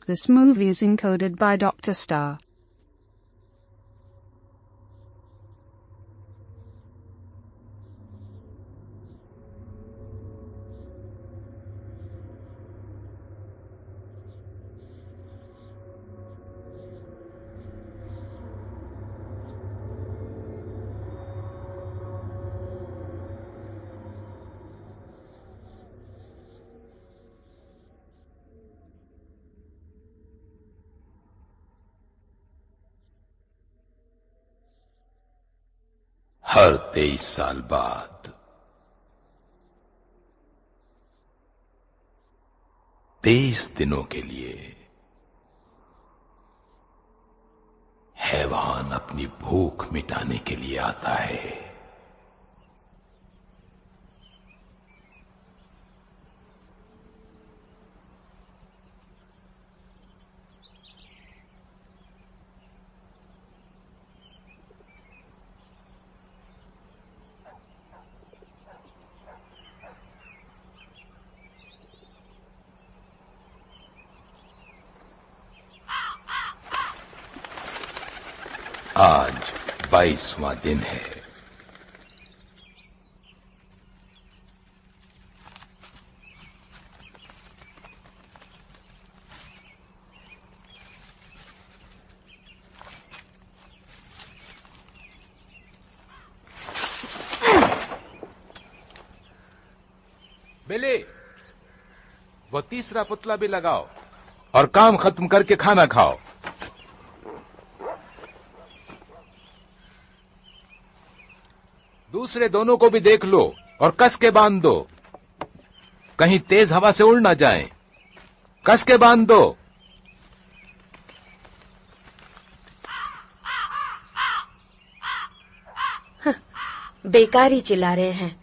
This movie is encoded by Dr. Star. हर 23 साल बाद 23 दिनों के लिए हैवान अपनी भूख मिटाने के लिए आता है। आज 22वां दिन है। बिली, वो तीसरा पुतला भी लगाओ और काम खत्म करके खाना खाओ। दूसरे दोनों को भी देख लो और कस के बांध दो, कहीं तेज हवा से उड़ ना जाएं। कस के बांध दो। बेकार ही चिल्ला रहे हैं।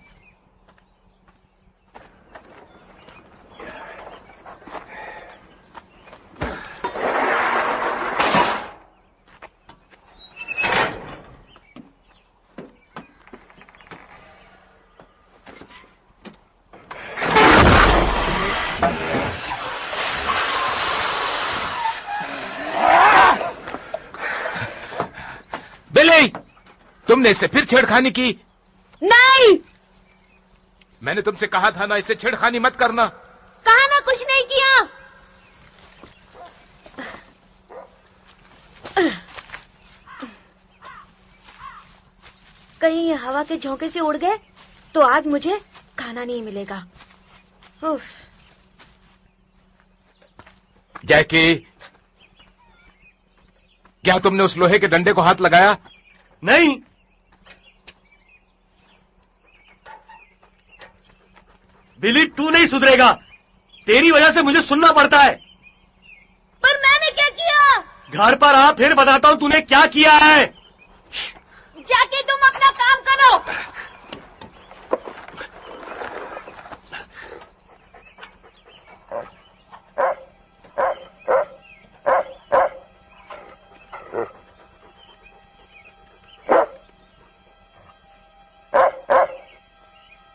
बिली, तुमने इससे फिर छेड़खानी की? नहीं, मैंने तुमसे कहा था ना, इससे छेड़खानी मत करना। कहा ना, कुछ नहीं किया। कहीं ये हवा के झोंके से उड़ गए तो आज मुझे खाना नहीं मिलेगा। उफ। जैकी, क्या तुमने उस लोहे के डंडे को हाथ लगाया? नहीं। बिली, तू नहीं सुधरेगा। तेरी वजह से मुझे सुनना पड़ता है। पर मैंने क्या किया? घर पर आ, फिर बताता हूँ तूने क्या किया है। जाके तुम अपना काम करो।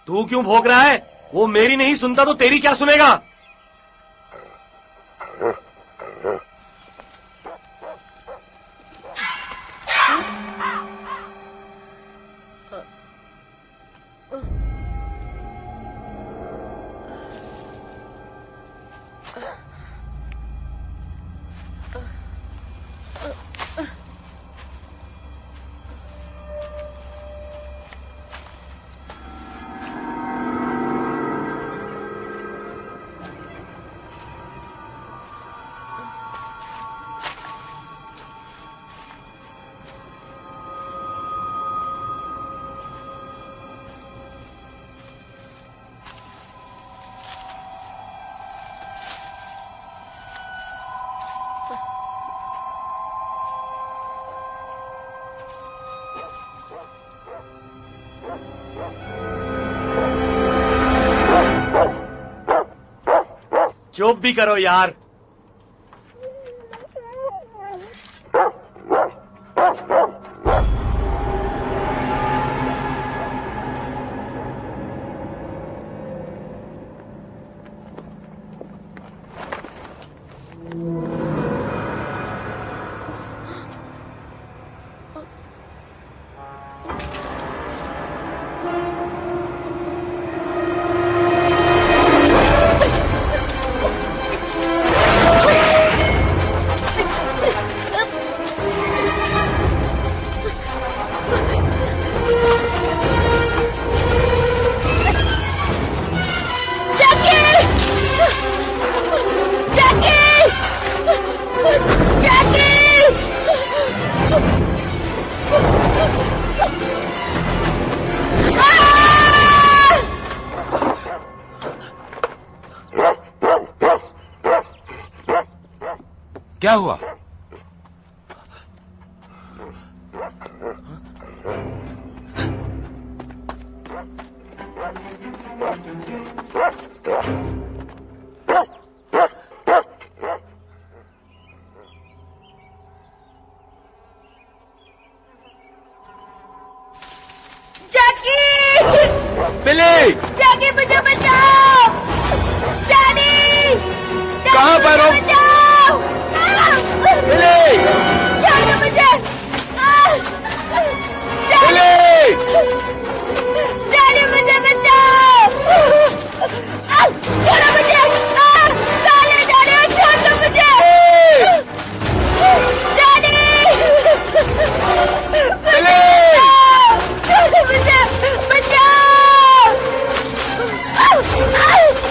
तू क्यों भौंक रहा है? वो मेरी नहीं सुनता तो तेरी क्या सुनेगा? चुप भी करो यार। क्या हुआ? बिली! जैकी मुझे बचाओ! डैडी! कहाँ पर हो? बचाओ! बिली! छोड़ो मुझे! बिली! डैडी मुझे बचाओ! छोड़ो मुझे! साले डैडी छोड़ दो मुझे! डैडी! बिली! छोड़ दो मुझे! बचाओ!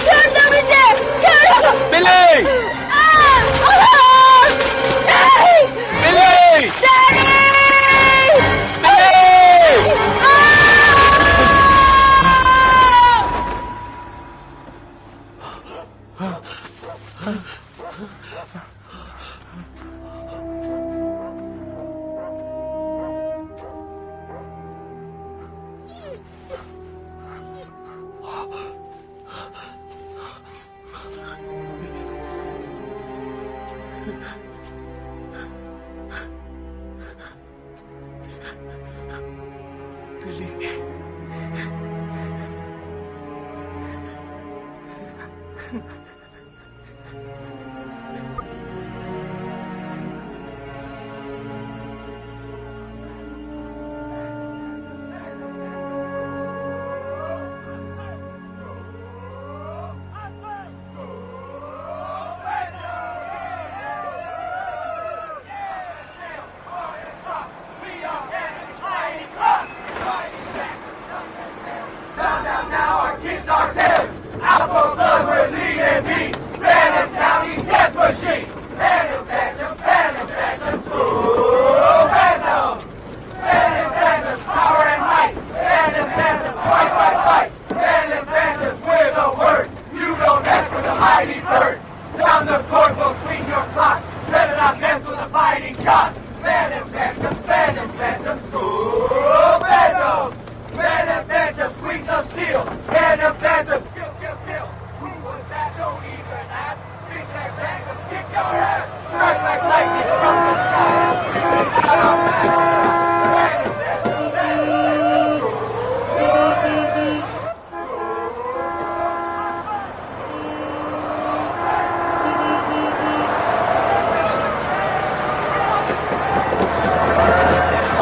छोड़ दो मुझे! छोड़ो! बिली! बिली! डैडी!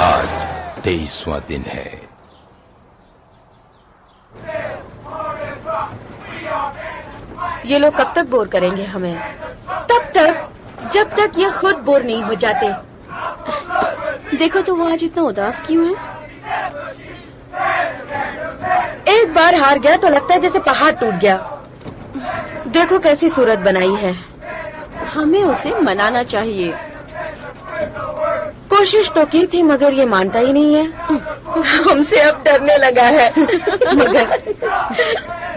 आज 23वां दिन है। ये लोग कब तक बोर करेंगे हमें? तब तक जब तक ये खुद बोर नहीं हो जाते। देखो तो वो आज इतना उदास क्यों है? एक बार हार गया तो लगता है जैसे पहाड़ टूट गया। देखो कैसी सूरत बनाई है। हमें उसे मनाना चाहिए। कोशिश तो की थी मगर ये मानता ही नहीं है। हमसे अब डरने लगा है। मगर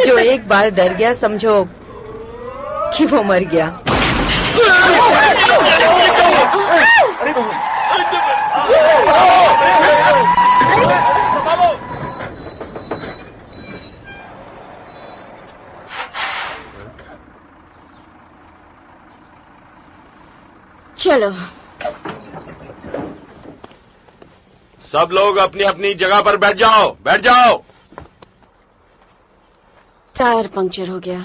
जो एक बार डर गया समझो कि वो मर गया। चलो सब लोग अपनी अपनी जगह पर बैठ जाओ, बैठ जाओ। टायर पंक्चर हो गया।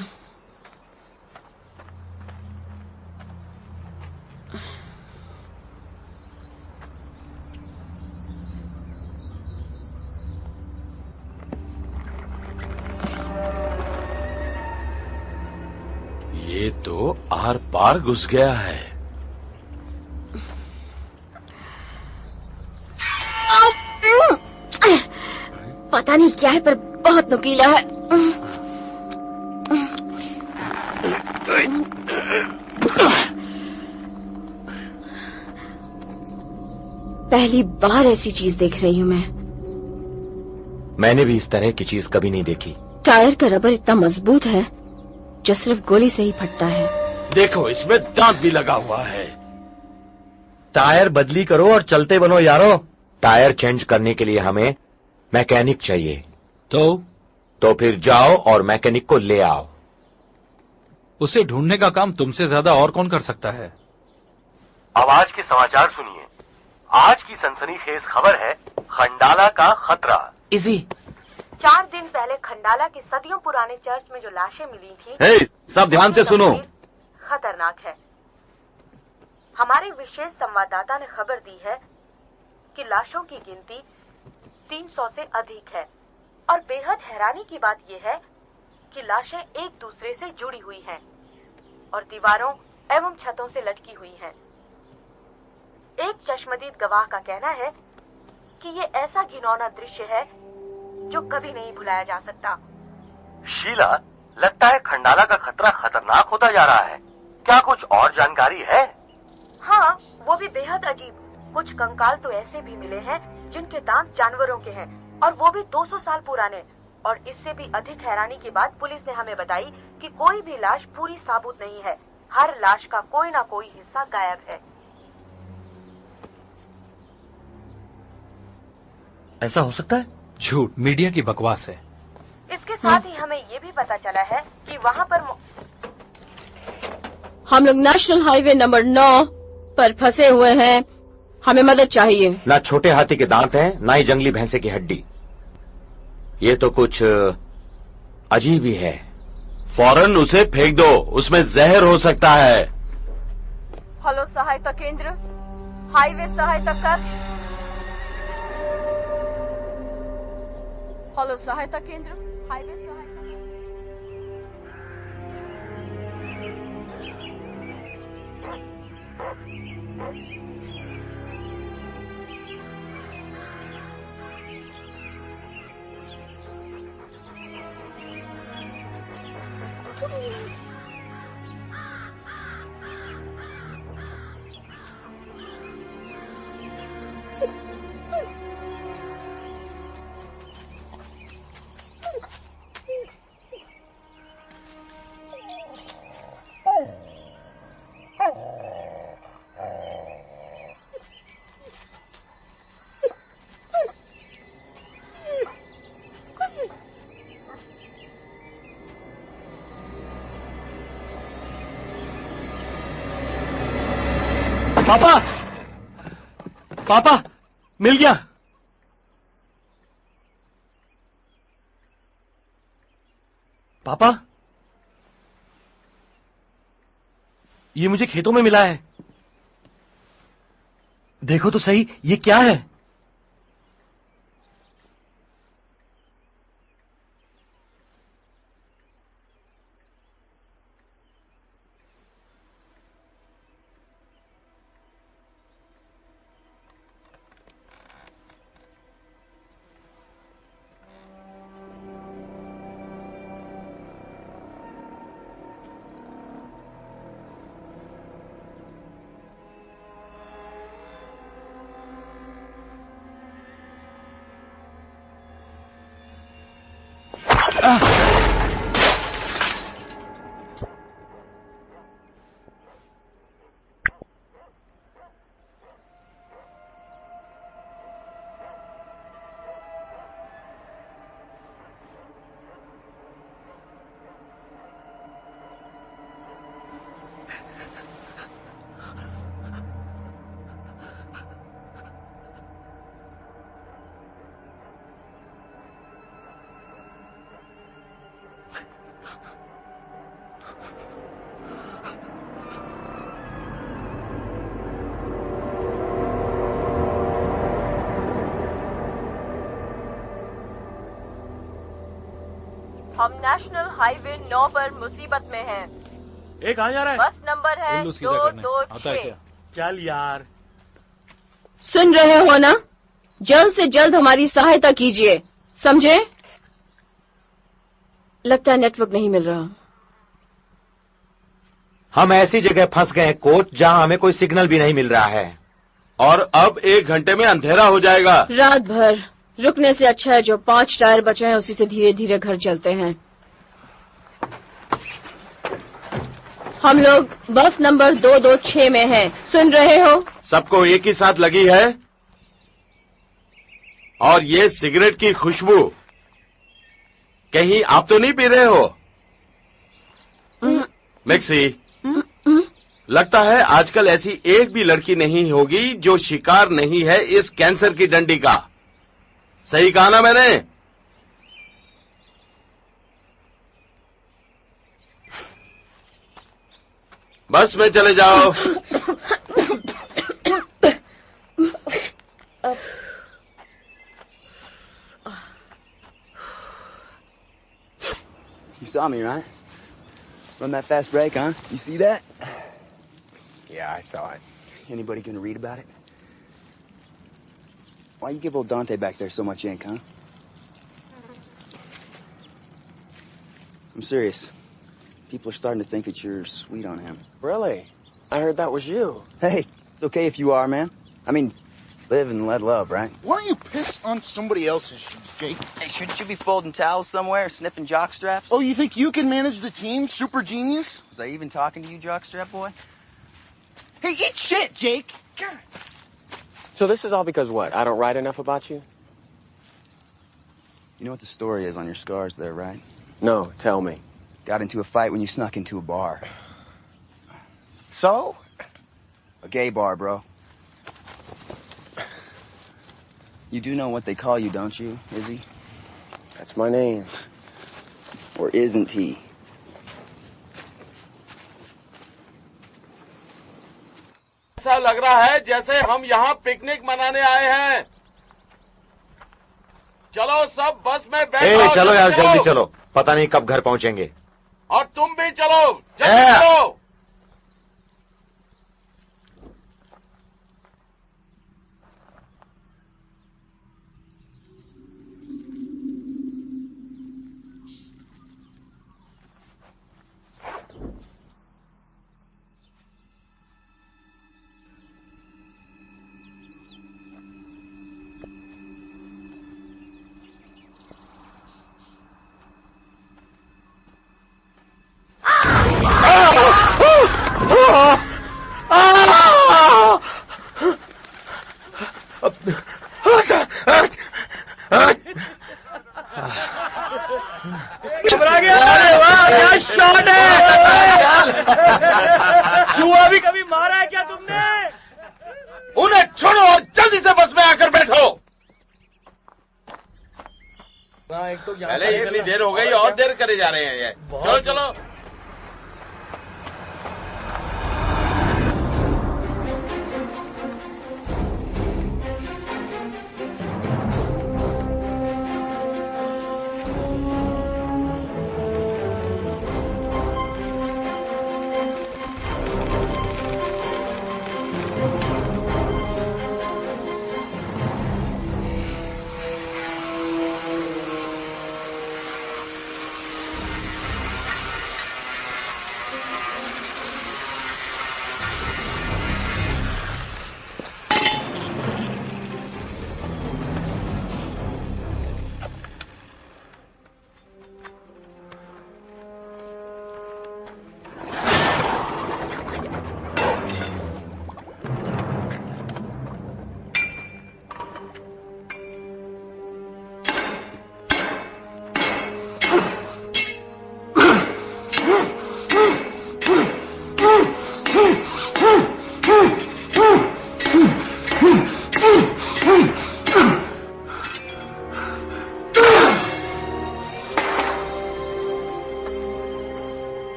ये तो आर पार घुस गया है। पता नहीं क्या है पर बहुत नुकीला है। पहली बार ऐसी चीज देख रही हूँ मैं। मैंने भी इस तरह की चीज कभी नहीं देखी। टायर का रबर इतना मजबूत है जो सिर्फ गोली से ही फटता है। देखो इसमें दांत भी लगा हुआ है। टायर बदली करो और चलते बनो यारो। टायर चेंज करने के लिए हमें मैकेनिक चाहिए। तो फिर जाओ और मैकेनिक को ले आओ। उसे ढूंढने का काम तुमसे ज्यादा और कौन कर सकता है? अब आज के समाचार सुनिए। आज की सनसनीखेज खबर है खंडाला का खतरा। इजी 4 दिन पहले खंडाला के सदियों पुराने चर्च में जो लाशें मिली थी, हे, सब ध्यान से सुनो। खतरनाक है। हमारे विशेष संवाददाता ने खबर दी है कि लाशों की गिनती 300 से अधिक है और बेहद हैरानी की बात यह है कि लाशें एक दूसरे से जुड़ी हुई हैं और दीवारों एवं छतों से लटकी हुई हैं। एक चश्मदीद गवाह का कहना है कि ये ऐसा घिनौना दृश्य है जो कभी नहीं भुलाया जा सकता। शीला, लगता है खंडाला का खतरा खतरनाक होता जा रहा है। क्या कुछ और जानकारी है? हाँ, वो भी बेहद अजीब। कुछ कंकाल तो ऐसे भी मिले हैं जिनके दांत जानवरों के हैं और वो भी 200 साल पुराने। और इससे भी अधिक हैरानी की बात पुलिस ने हमें बताई कि कोई भी लाश पूरी साबुत नहीं है। हर लाश का कोई ना कोई हिस्सा गायब है। ऐसा हो सकता है? झूठ, मीडिया की बकवास है। इसके साथ ही हमें ये भी पता चला है कि वहाँ पर हम लोग नेशनल हाईवे नंबर 9 पर फंसे हुए हैं। हमें मदद चाहिए। ना छोटे हाथी के दांत हैं, ना ही जंगली भैंसे की हड्डी। ये तो कुछ अजीब ही है। फौरन उसे फेंक दो, उसमें जहर हो सकता है। हेलो सहायता केंद्र, हाईवे सहायता कक्ष। हेलो सहायता केंद्र, हाईवे सहायता। पापा, पापा, मिल गया। पापा, ये मुझे खेतों में मिला है। देखो तो सही, ये क्या है? हम नेशनल हाईवे 9 पर मुसीबत में हैं। एक कहाँ जा रहा है? बस नंबर है उल्लू सीधा करने। आता है 226। क्या? चल यार। सुन रहे हो ना? जल्द से जल्द हमारी सहायता कीजिए, समझे? लगता है नेटवर्क नहीं मिल रहा। हम ऐसी जगह फंस गए हैं कोच, जहां हमें कोई सिग्नल भी नहीं मिल रहा है। और अब 1 घंटे में अंधेरा हो जाएगा। रात भर रुकने से अच्छा है जो 5 टायर बचे हैं उसी से धीरे धीरे घर चलते हैं। हम लोग बस नंबर 226 में हैं। सुन रहे हो? सबको एक ही साथ लगी है। और ये सिगरेट की खुशबू कहीं आप तो नहीं पी रहे हो? मिक्सी, लगता है आजकल ऐसी एक भी लड़की नहीं होगी जो शिकार नहीं है इस कैंसर की डंडी का। सही कहा ना मैंने? बस में चले जाओ। You saw me, right? Run that fast break, huh? You see that? Yeah, I saw it. Anybody gonna read about it? Why you give old Dante back there so much ink, huh? I'm serious. People are starting to think that you're sweet on him. Really? I heard that was you. Hey, it's okay if you are, man. I mean, live and let love, right? Why don't you piss on somebody else's shoes, Jake? Hey, shouldn't you be folding towels somewhere, sniffing jock straps? Oh, you think you can manage the team, super genius? Was I even talking to you, jockstrap boy? Hey, eat shit, Jake! God. So this is all because what? I don't write enough about you? You know what the story is on your scars there, right? No, tell me. Got into a fight when you snuck into a bar. So? A gay bar, bro. You do know what they call you, don't you, Izzy? That's my name. Or isn't he? ऐसा लग रहा है जैसे हम यहाँ picnic मनाने आए हैं। चलो सब बस में बैठो। चलो यार, जल्दी चलो, पता नहीं कब घर पहुंचेंगे। और तुम भी चलो, जल्दी चलो। घबरा गया? अरे वाह, क्या शॉट है! जुआ भी कभी मारा है क्या तुमने? उन्हें छोड़ो और जल्दी से बस में आकर बैठो। एक तो पहले ही इतनी देर हो गई और देर करे जा रहे हैं ये। चलो चलो।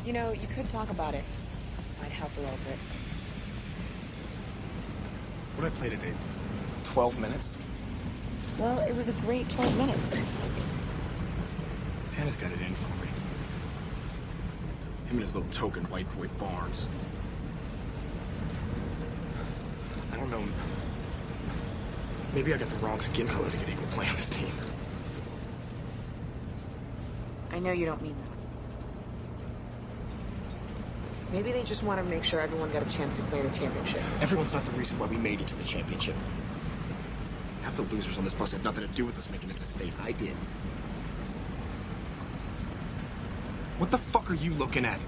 You know, you could talk about it. Might help a little bit. What did I play today? 12 minutes? Well, it was a great 12 minutes. Hannah's got it in for me. Him and his little token white boy Barnes. I don't know. Maybe I got the wrong skin color to get equal play on this team. I know you don't mean that. Maybe they just want to make sure everyone got a chance to play in the championship. Everyone's not the reason why we made it to the championship. Half the losers on this bus had nothing to do with us making it to state. I did. What the fuck are you looking at?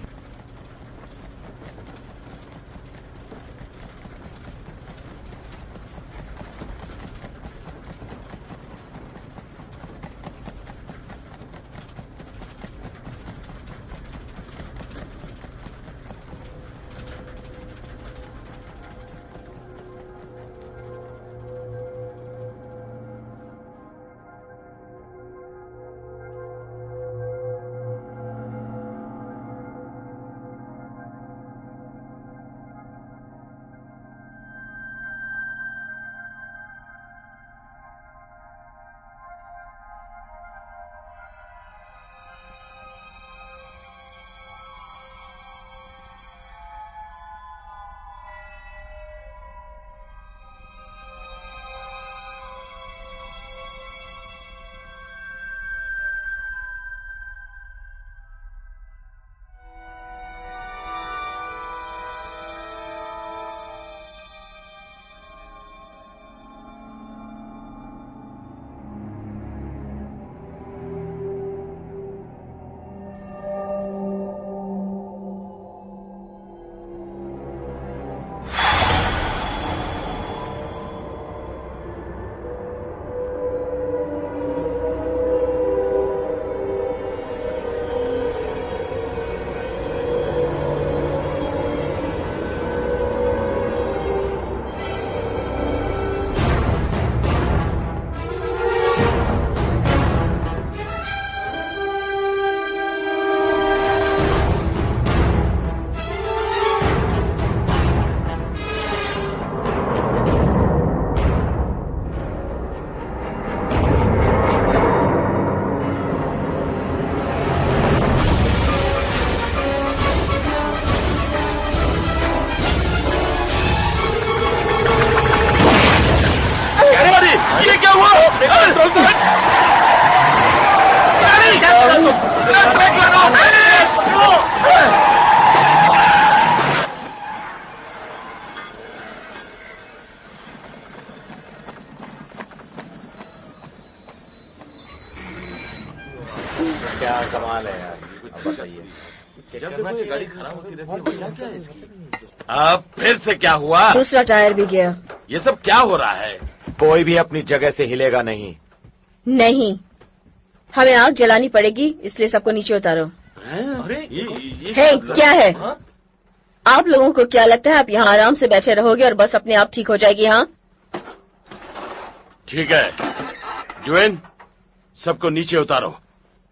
क्या कमाल है यार, अब बताइए। जब देखो ये गाड़ी खराब होती रहती है, वजह क्या है इसकी? अब फिर से क्या हुआ? दूसरा टायर भी गया। ये सब क्या हो रहा है? कोई भी अपनी जगह से हिलेगा नहीं। नहीं, हमें आग जलानी पड़ेगी, इसलिए सबको नीचे उतारो। अरे हे, क्या है? आप लोगों को क्या लगता है आप यहाँ आराम से बैठे रहोगे और बस अपने आप ठीक हो जाएगी? हाँ ठीक है, जुएन सबको नीचे उतारो,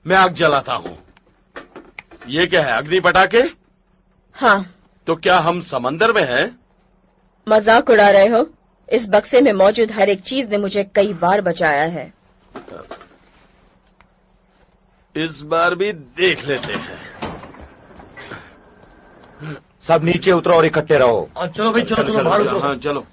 मैं आग जलाता हूँ। ये क्या है, अग्नि पटाखे? हाँ। तो क्या हम समंदर में हैं? मजाक उड़ा रहे हो? इस बक्से में मौजूद हर एक चीज ने मुझे कई बार बचाया है। इस बार भी देख लेते हैं। सब नीचे उतरो और इकट्ठे रहो। चलो भाई, चलो बाहर उतरो। हाँ चलो।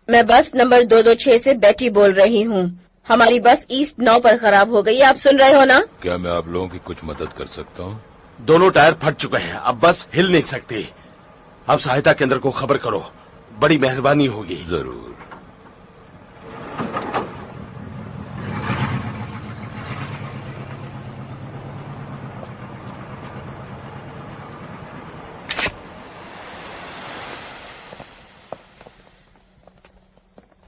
मैं बस नंबर 226 से बेटी बोल रही हूँ। हमारी बस ईस्ट 9 पर खराब हो गई है, आप सुन रहे हो ना? क्या मैं आप लोगों की कुछ मदद कर सकता हूँ? दोनों टायर फट चुके हैं, अब बस हिल नहीं सकती। अब सहायता केंद्र को खबर करो, बड़ी मेहरबानी होगी। जरूर।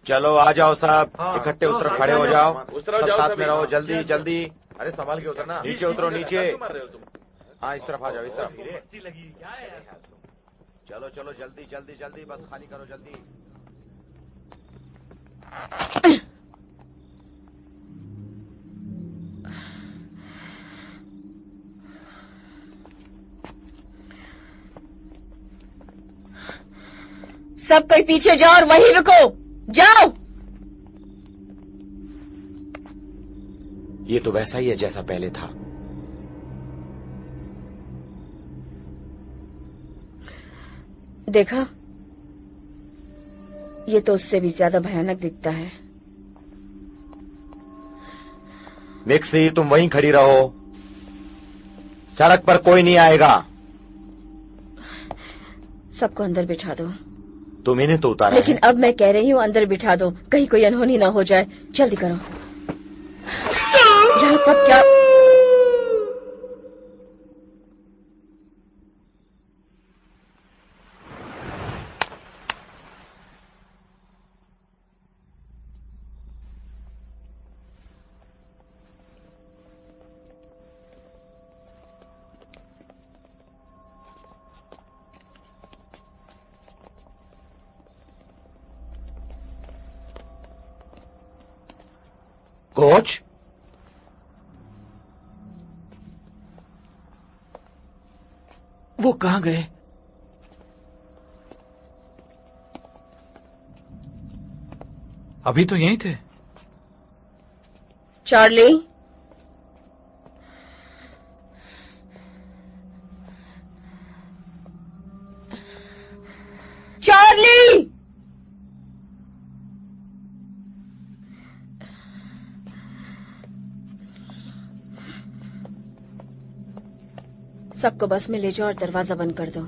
चलो आ जाओ साहब, इकट्ठे उतर, खड़े हो जाओ, सब जाओ, साथ में रहो, जल्दी जल्दी। अरे संभाल के उतरना, नीचे उतरो नीचे। हाँ इस तरफ आ जाओ, इस तरफ। चलो चलो जल्दी जल्दी जल्दी, बस खाली करो जल्दी। सब कोई पीछे जाओ और वहीं रुको। जाओ। ये तो वैसा ही है जैसा पहले था। देखा, ये तो उससे भी ज्यादा भयानक दिखता है। मिक्सी, तुम वहीं खड़ी रहो, सड़क पर कोई नहीं आएगा। सबको अंदर बिठा दो। तुम इन्हें तो उतारा लेकिन है। अब मैं कह रही हूँ अंदर बिठा दो, कहीं कोई अनहोनी ना हो जाए। जल्दी करो। यहाँ तक क्या? कोच, वो कहाँ गए? अभी तो यहीं थे। चार्ली, चार्ली, सबको बस में ले जाओ और दरवाजा बंद कर दो।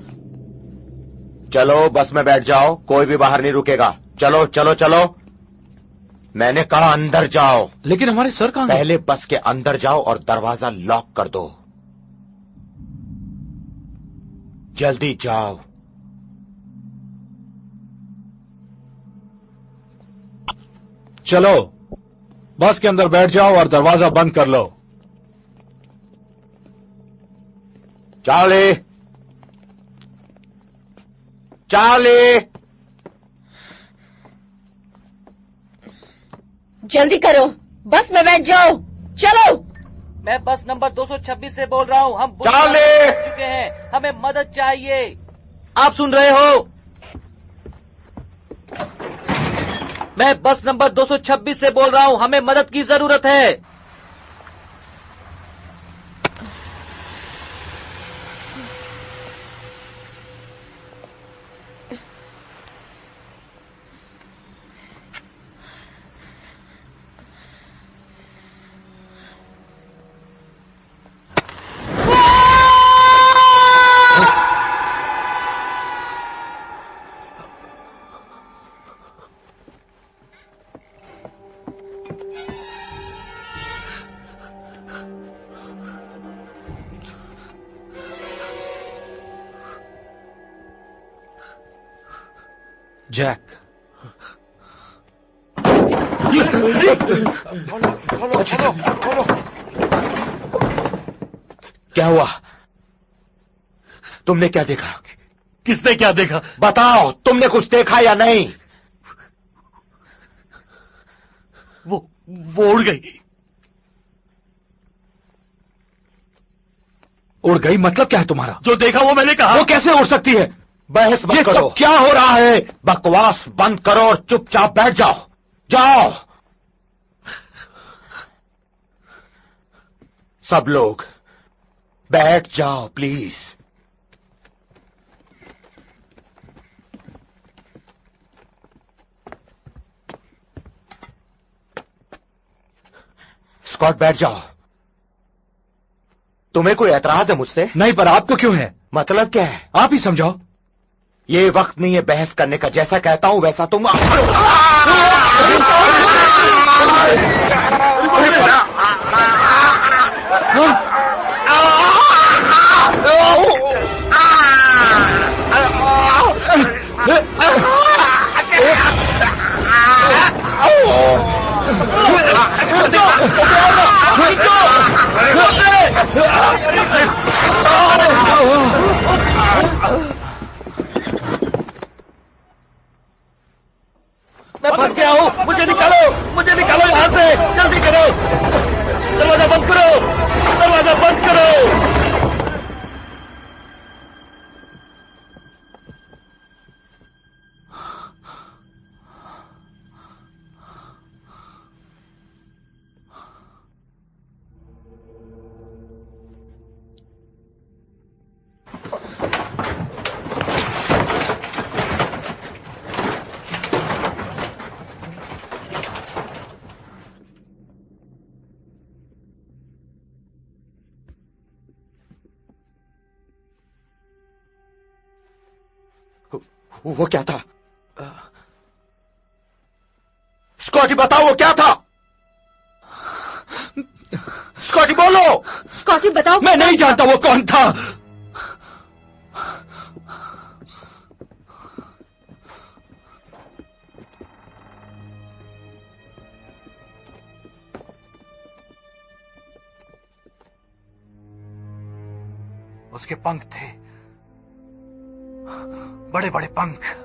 चलो बस में बैठ जाओ, कोई भी बाहर नहीं रुकेगा। चलो चलो चलो, मैंने कहा अंदर जाओ। लेकिन हमारे सर कहाँ गए? पहले बस के अंदर जाओ और दरवाजा लॉक कर दो। जल्दी जाओ। चलो बस के अंदर बैठ जाओ और दरवाजा बंद कर लो। चार्ली, चार्ली, जल्दी करो, बस में बैठ जाओ। चलो। मैं बस नंबर 226 से बोल रहा हूँ। हम चार्ली! बुक चुके हैं, हमें मदद चाहिए। आप सुन रहे हो? मैं बस नंबर 226 से बोल रहा हूँ, हमें मदद की जरूरत है। जैक, क्या हुआ? तुमने क्या देखा? किसने क्या देखा? बताओ, तुमने कुछ देखा या नहीं? वो उड़ गई। उड़ गई मतलब क्या है तुम्हारा? जो देखा वो मैंने कहा। वो कैसे उड़ सकती है? बहस मत करो। सब क्या हो रहा है? बकवास बंद करो और चुपचाप बैठ जाओ। जाओ सब लोग बैठ जाओ प्लीज। स्कॉट बैठ जाओ। तुम्हें कोई एतराज है मुझसे? नहीं, पर आपको क्यों है? मतलब क्या है? आप ही समझाओ। ये वक्त नहीं है बहस करने का। जैसा कहता हूं वैसा तुम मैं फंस गया हूँ, मुझे निकालो यहाँ से, जल्दी करो। दरवाजा बंद करो, दरवाजा वो क्या था? स्कॉटी बताओ वो क्या था? स्कॉटी बोलो। स्कॉटी बताओ। मैं नहीं जानता वो कौन था। उसके पंख थे, बड़े बड़े पंख।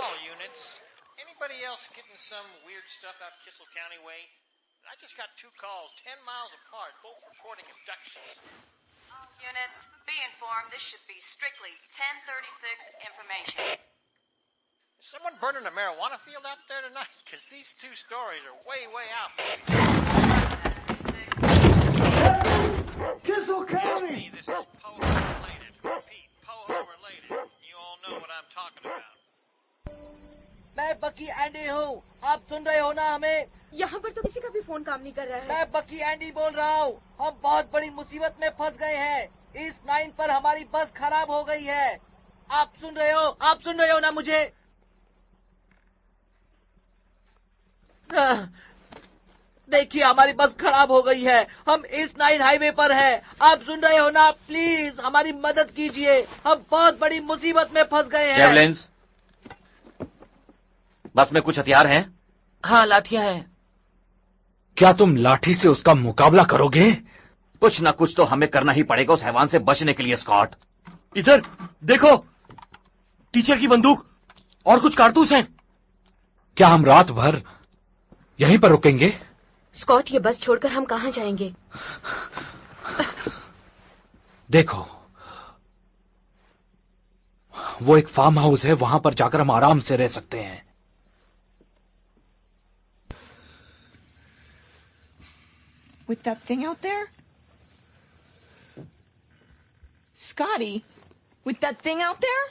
All units. Anybody else getting some weird stuff out Kissel County way? I just got 2 calls 10 miles apart, both reporting abductions. All units, be informed this should be strictly 1036 information. Is someone burning a marijuana field out there tonight? Because these 2 stories are way, way out. Kissel County! This is Poho related. Repeat, Poho related. You all know what I'm talking about. मैं बकी Andy हूँ, आप सुन रहे हो ना हमें? यहाँ पर तो किसी का भी फोन काम नहीं कर रहा है। मैं बकी एंडी बोल रहा हूँ। हम बहुत बड़ी मुसीबत में फंस गए हैं। इस 9 पर हमारी बस खराब हो गई है। आप सुन रहे हो? आप सुन रहे हो ना मुझे? देखिए हमारी बस खराब हो गई है। हम इस 9 हाईवे पर हैं। आप सुन रहे हो ना? प्लीज हमारी मदद कीजिए। हम बहुत बड़ी मुसीबत में फंस गए हैं। जेवलिन्स, बस में कुछ हथियार हैं? हाँ, लाठियां हैं। क्या तुम लाठी से उसका मुकाबला करोगे? कुछ ना कुछ तो हमें करना ही पड़ेगा उस हैवान से बचने के लिए। स्कॉट, इधर देखो, टीचर की बंदूक और कुछ कारतूस हैं। क्या हम रात भर यहीं पर रुकेंगे? स्कॉट, ये बस छोड़कर हम कहाँ जाएंगे? देखो, वो एक फार्म हाउस है, वहां पर जाकर हम आराम से रह सकते हैं। With that thing out there? Scotty, with that thing out there?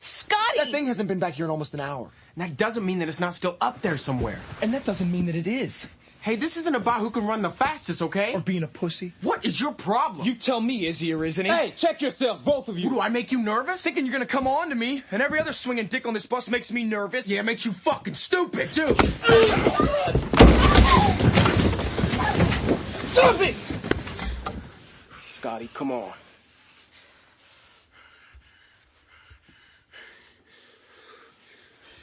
Scotty! That thing hasn't been back here in almost an hour. And that doesn't mean that it's not still up there somewhere. And that doesn't mean that it is. Hey, this isn't about who can run the fastest, okay? Or being a pussy. What is your problem? You tell me, is he or isn't he? Hey, check yourselves, both of you. Do I make you nervous? Thinking you're gonna come on to me, and every other swinging dick on this bus makes me nervous. Yeah, it makes you fucking stupid, too. Stupid! Scotty, come on.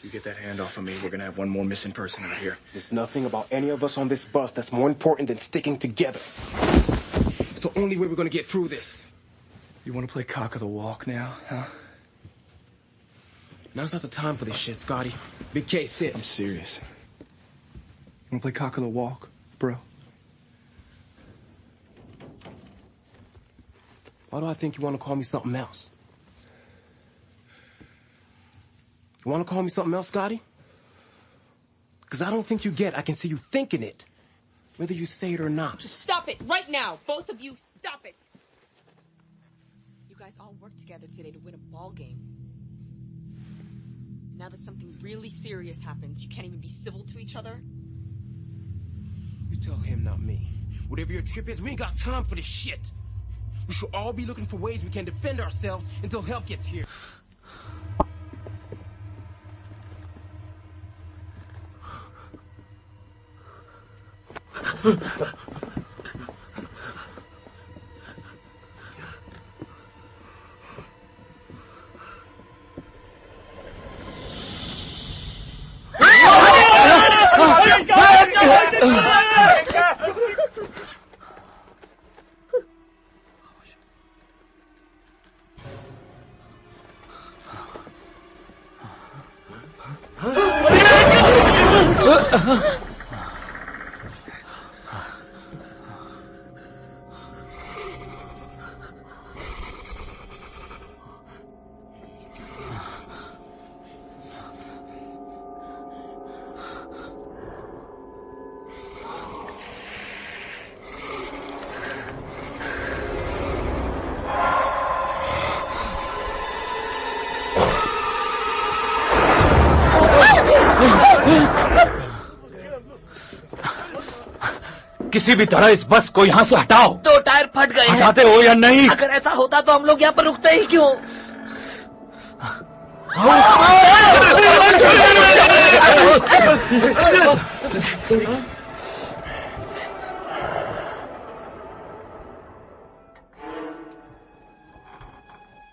You get that hand off of me, we're gonna have one more missing person out here. There's nothing about any of us on this bus that's more important than sticking together. It's the only way we're gonna get through this. You wanna play cock of the walk now, huh? Now's not the time for this shit, Scotty. Big K, sit. I'm serious. You wanna play cock of the walk, bro? Why do I think you want to call me something else? You want to call me something else, Scotty? Because I don't think you get. I can see you thinking it, whether you say it or not. Just stop it right now. Both of you, stop it. You guys all worked together today to win a ball game. Now that something really serious happens, you can't even be civil to each other? You tell him, not me. Whatever your trip is, we ain't got time for this shit. We should all be looking for ways we can defend ourselves until help gets here. किसी भी तरह इस बस को यहाँ से हटाओ। 2 tyre फट गए हैं। हटाते हो या नहीं? अगर ऐसा होता तो हम लोग यहाँ पर रुकते ही क्यों?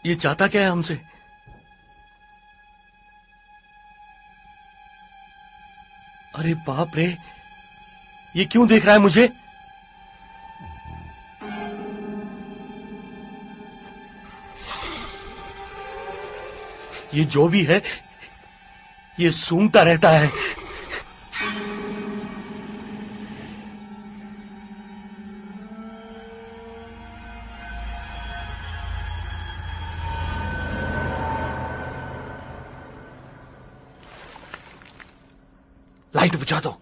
ये चाहता क्या है हमसे? अरे बाप रे, ये क्यों देख रहा है मुझे? ये जो भी है, ये सूंघता रहता है। लाइट बुझा दो।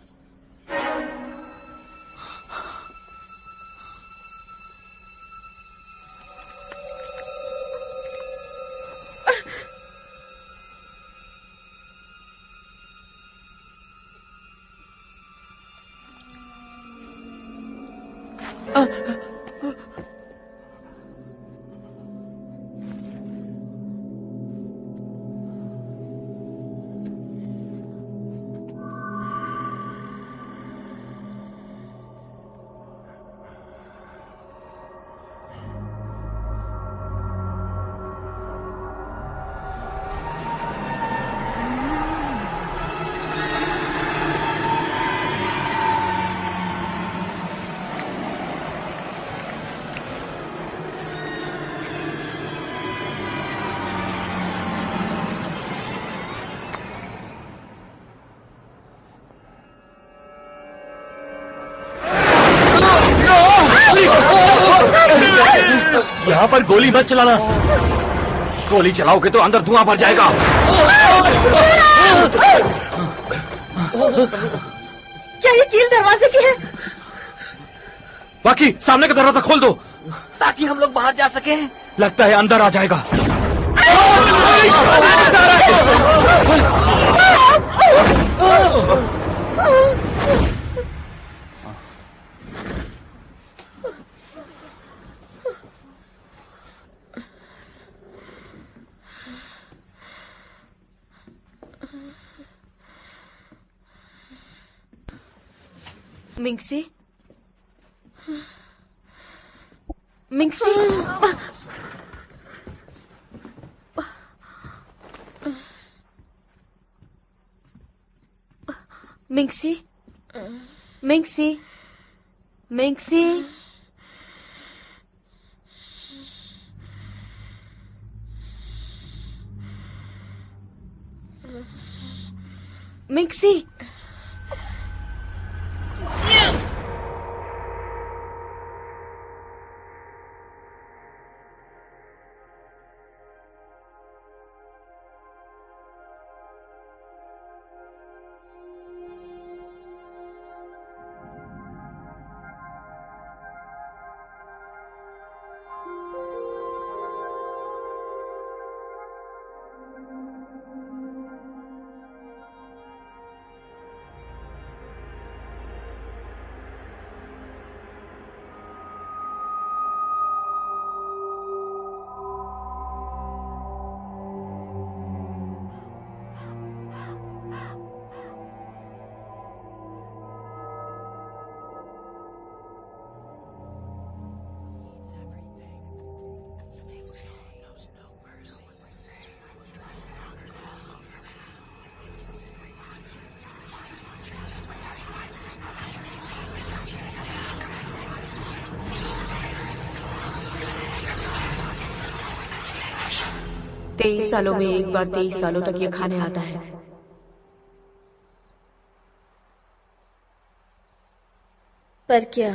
यहाँ पर गोली मत चलाना। गोली चलाओगे तो अंदर धुआं भर जाएगा। क्या ये कील दरवाजे की है? बाकी सामने का दरवाजा खोल दो ताकि हम लोग बाहर जा सके। लगता है अंदर आ जाएगा। मिंगसी, मिंगसी, मिंगसी, मिंगसी, मिंगसी, मिंगसी। तेईस सालों में एक बार 23 सालों तक ये खाने आता है। पर क्या?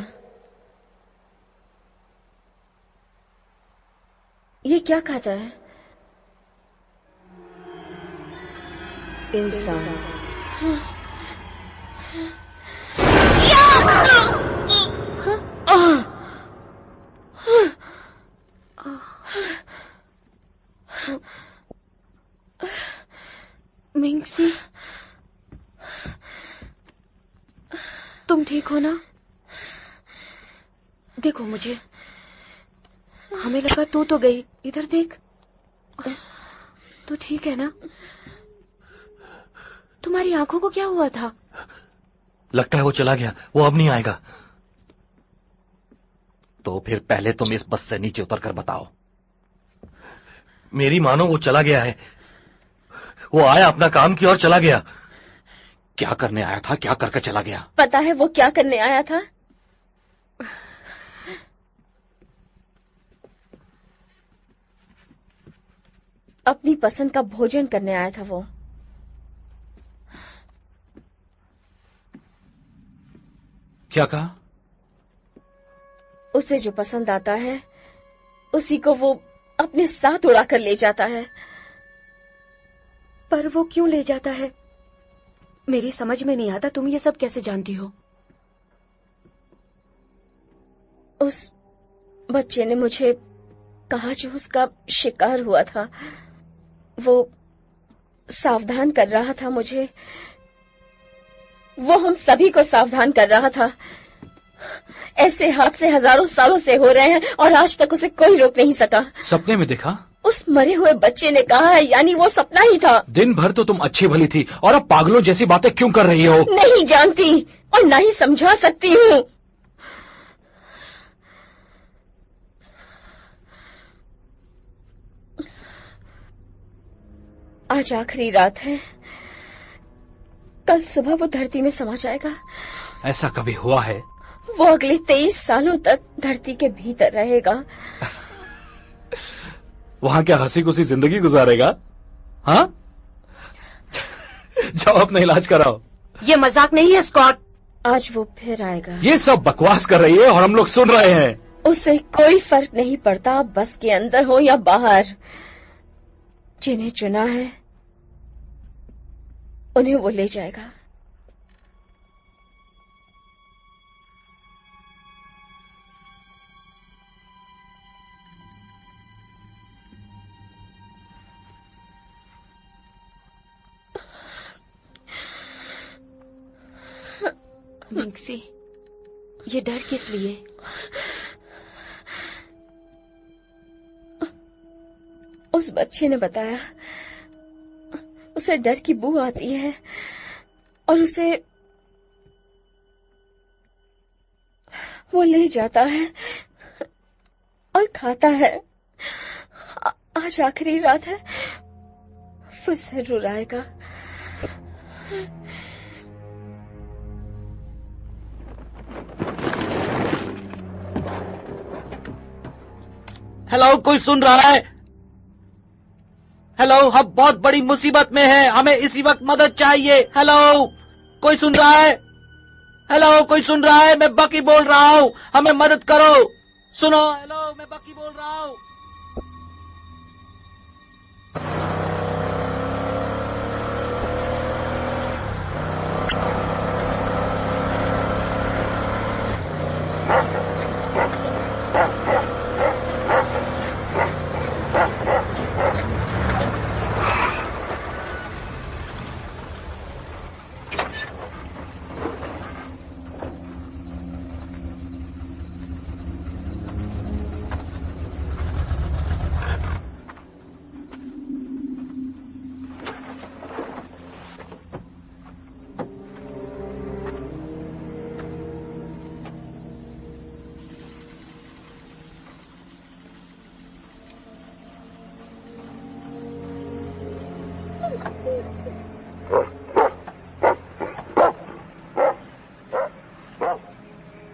ये क्या खाता है? इंसान। मिंगसी, तुम ठीक हो ना? देखो मुझे, हमें लगा तू तो गई। इधर देख, तू ठीक है ना? तुम्हारी आंखों को क्या हुआ था? लगता है वो चला गया, वो अब नहीं आएगा। तो फिर पहले तुम इस बस से नीचे उतरकर बताओ। मेरी मानो वो चला गया है। वो आया, अपना काम किया और चला गया। क्या करने आया था, क्या करके चला गया? पता है वो क्या करने आया था? अपनी पसंद का भोजन करने आया था वो। क्या कहा? उसे जो पसंद आता है उसी को वो अपने साथ उड़ाकर ले जाता है। पर वो क्यों ले जाता है? मेरी समझ में नहीं आता, तुम ये सब कैसे जानती हो? उस बच्चे ने मुझे कहा जो उसका शिकार हुआ था, वो सावधान कर रहा था मुझे। वो हम सभी को सावधान कर रहा था। ऐसे हादसे हजारों सालों से हो रहे हैं और आज तक उसे कोई रोक नहीं सका। सपने में देखा? उस मरे हुए बच्चे ने कहा है, यानी वो सपना ही था। दिन भर तो तुम अच्छी भली थी और अब पागलों जैसी बातें क्यों कर रही हो? नहीं जानती और ना ही समझा सकती हूँ। आज आखिरी रात है, कल सुबह वो धरती में समा जाएगा। ऐसा कभी हुआ है? वो अगले 23 सालों तक धरती के भीतर रहेगा। वहां क्या हंसी खुशी जिंदगी गुजारेगा? हाँ? जाओ अपना इलाज कराओ। ये मजाक नहीं है स्कॉट। आज वो फिर आएगा। ये सब बकवास कर रही है और हम लोग सुन रहे हैं। उससे कोई फर्क नहीं पड़ता बस के अंदर हो या बाहर। जिन्हें चुना है उन्हें वो ले जाएगा। मिंगसी, ये डर किस लिए? उस बच्चे ने बताया उसे डर की बू आती है और उसे वो ले जाता है और खाता है। आज आखिरी रात है, वो जरूर आएगा। हेलो, कोई सुन रहा है? हेलो, हम बहुत बड़ी मुसीबत में हैं, हमें इसी वक्त मदद चाहिए। हेलो, कोई सुन रहा है? हेलो, कोई सुन रहा है? मैं बकी बोल रहा हूँ, हमें मदद करो। सुनो, हेलो, मैं बकी बोल रहा हूँ।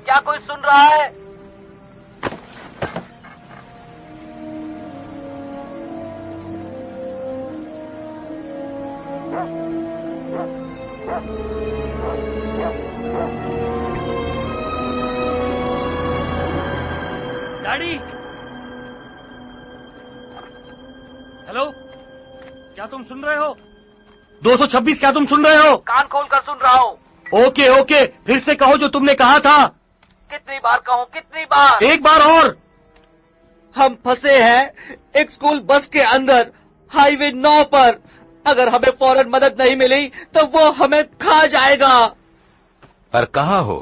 क्या कोई सुन रहा है? डैडी। हेलो, क्या तुम सुन रहे हो? 226, क्या तुम सुन रहे हो? कान खोल कर सुन रहा हूँ। ओके ओके, फिर से कहो जो तुमने कहा था। कितनी बार कहूँ, कितनी बार? एक बार और। हम फंसे हैं एक स्कूल बस के अंदर, हाईवे 9 पर। अगर हमें फौरन मदद नहीं मिली तो वो हमें खा जाएगा। पर कहाँ हो?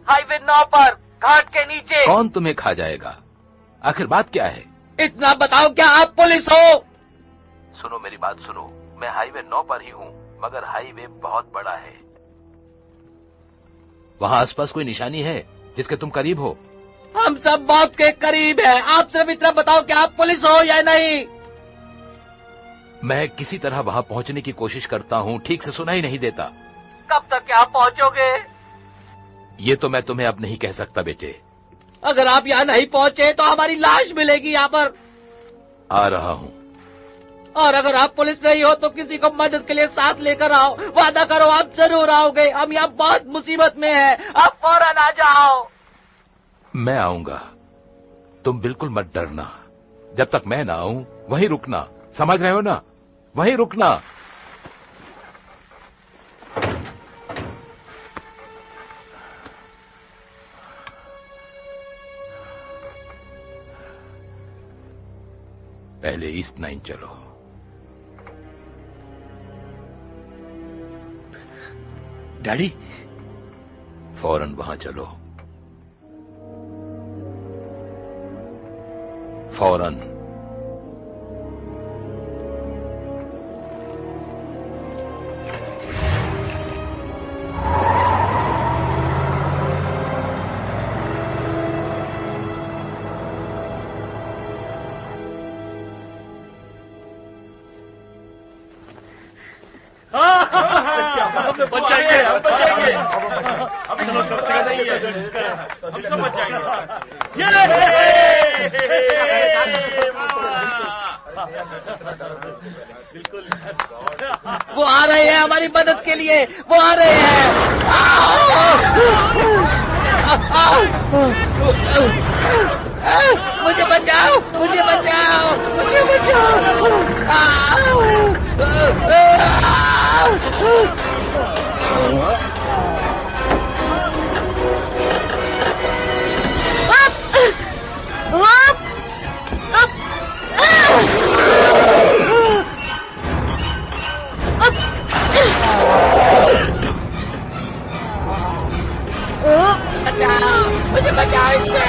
हाईवे 9 पर, घाट के नीचे। कौन तुम्हें खा जाएगा? आखिर बात क्या है? इतना बताओ, क्या आप पुलिस हो? सुनो मेरी बात सुनो, मैं हाईवे 9 पर ही हूँ, मगर हाईवे बहुत बड़ा है। वहाँ आसपास कोई निशानी है जिसके तुम करीब हो? हम सब मौत के करीब हैं। आप सिर्फ इतना बताओ कि आप पुलिस हो या नहीं। मैं किसी तरह वहाँ पहुँचने की कोशिश करता हूँ, ठीक से सुना ही नहीं देता। कब तक क्या पहुँचोगे? ये तो मैं तुम्हें अब नहीं कह सकता बेटे। अगर आप यहाँ नहीं पहुँचे तो हमारी लाश मिलेगी यहाँ पर। आ रहा हूँ। और अगर आप पुलिस नहीं हो तो किसी को मदद के लिए साथ लेकर आओ। वादा करो आप जरूर आओगे। हम यहाँ बहुत मुसीबत में हैं। आप फौरन आ जाओ। मैं आऊंगा, तुम बिल्कुल मत डरना। जब तक मैं ना आऊं वहीं रुकना, समझ रहे हो ना? वहीं रुकना। पहले ईस्ट 9 चलो। डैडी, फौरन वहां चलो, फौरन। हम बच जाएंगे, हम बच जाएंगे। हम चलो, कब तक नहीं है, हम सब बच जाएंगे। वो आ रहे हैं हमारी मदद के लिए, वो आ रहे हैं। मुझे बचाओ, मुझे बचाओ, मुझे बचाओ। बचाओ, मुझे बचाओ इससे।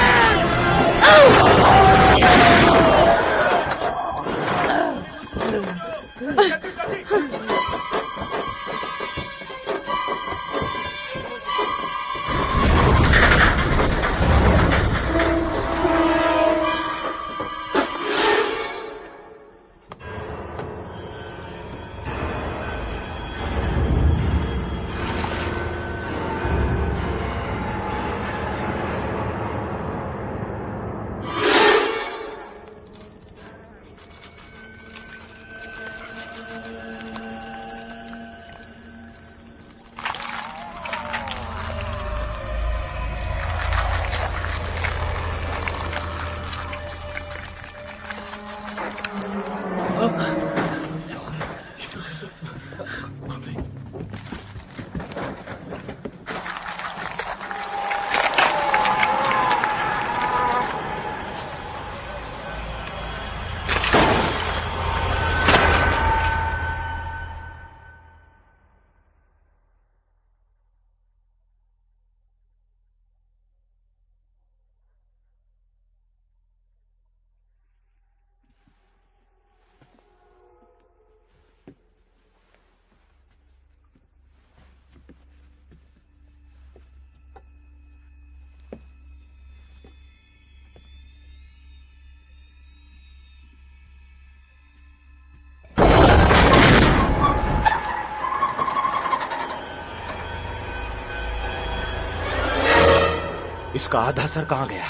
इसका आधा सर कहां गया?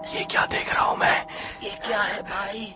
ये क्या देख रहा हूं मैं? ये क्या है भाई?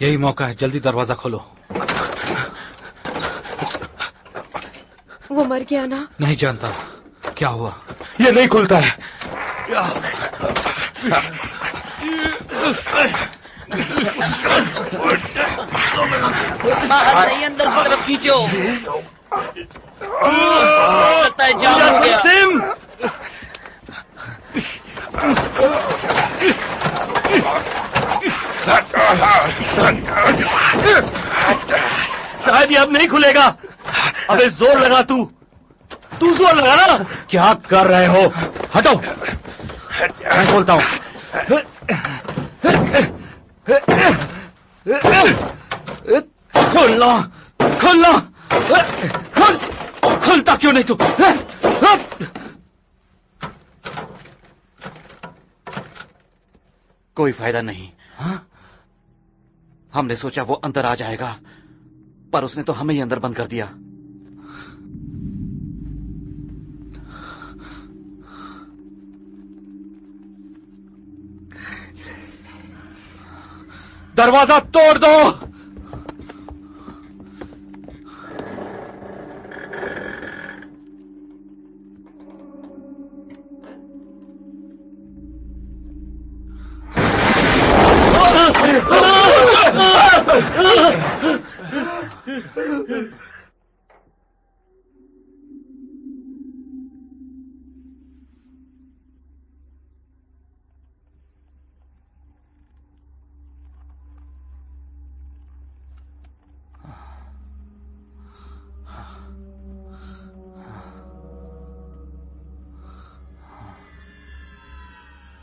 यही मौका है, जल्दी दरवाजा खोलो। वो मर गया ना? नहीं जानता क्या हुआ। ये नहीं खुलता है। बाहर नहीं, अंदर की तरफ खींचो। लगता है जाम हो गया। सिम शायद ये अब नहीं खुलेगा। अबे जोर लगा, तू जोर लगा ना। क्या कर रहे हो? हटो, मैं खोलता हूं। खोलना, खोलना, खुलता क्यों नहीं तू? कोई फायदा नहीं। हमने सोचा वो अंदर आ जाएगा, पर उसने तो हमें ही अंदर बंद कर दिया। दरवाजा तोड़ दो।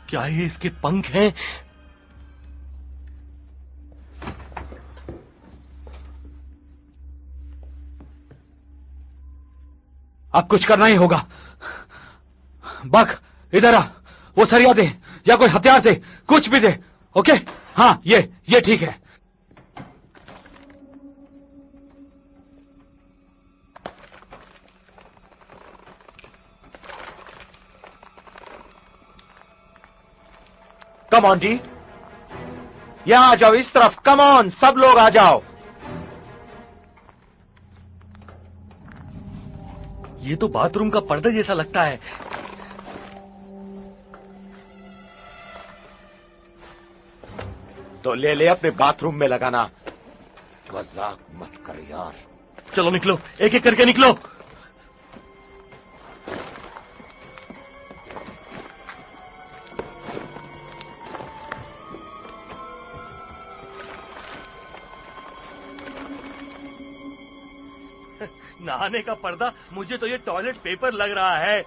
क्या ये इसके पंख हैं? अब कुछ करना ही होगा। बक, इधर आ। वो सरिया दे या कोई हथियार दे, कुछ भी दे। ओके? हाँ, ये ठीक है। कम ऑन जी, यहां आ जाओ, इस तरफ। कम ऑन, सब लोग आ जाओ। ये तो बाथरूम का पर्दा जैसा लगता है। तो ले ले अपने बाथरूम में लगाना। मजाक मत कर यार। चलो निकलो, एक एक करके निकलो। नहाने का पर्दा, मुझे तो ये टॉयलेट पेपर लग रहा है।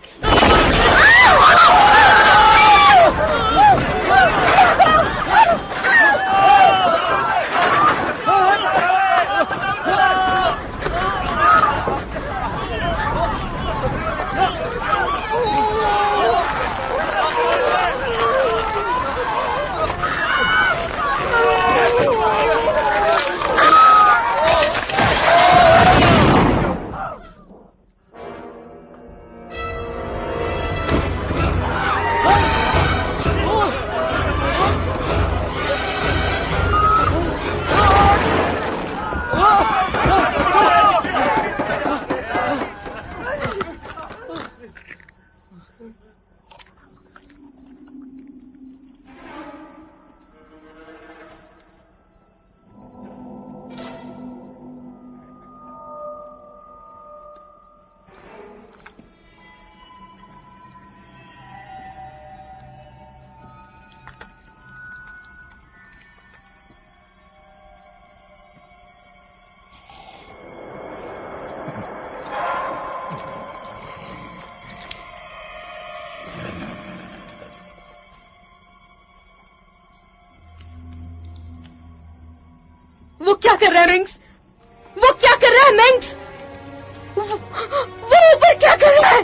वो क्या कर रहा है मिंग्स? वो क्या कर रहा है मिंग्स? वो ऊपर क्या कर रहा है?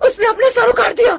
उसने अपने सर उखाड़ दिया।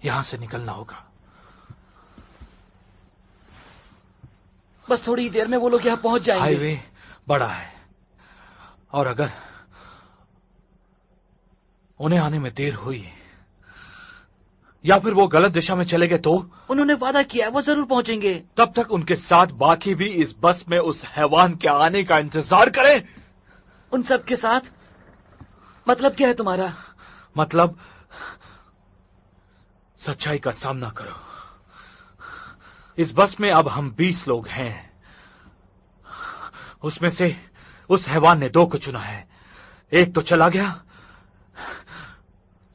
यहां से निकलना होगा। बस थोड़ी देर में वो लोग यहां पहुंच जाएंगे। हाईवे बड़ा है और अगर उन्हें आने में देर हुई या फिर वो गलत दिशा में चले गए तो उन्होंने वादा किया वो जरूर पहुंचेंगे। तब तक उनके साथ बाकी भी इस बस में उस हैवान के आने का इंतजार करें। उन सब के साथ मतलब क्या है तुम्हारा? मतलब सच्चाई का सामना करो। इस बस में अब हम 20 लोग हैं। उसमें से उस हैवान ने 2 को चुना है। एक तो चला गया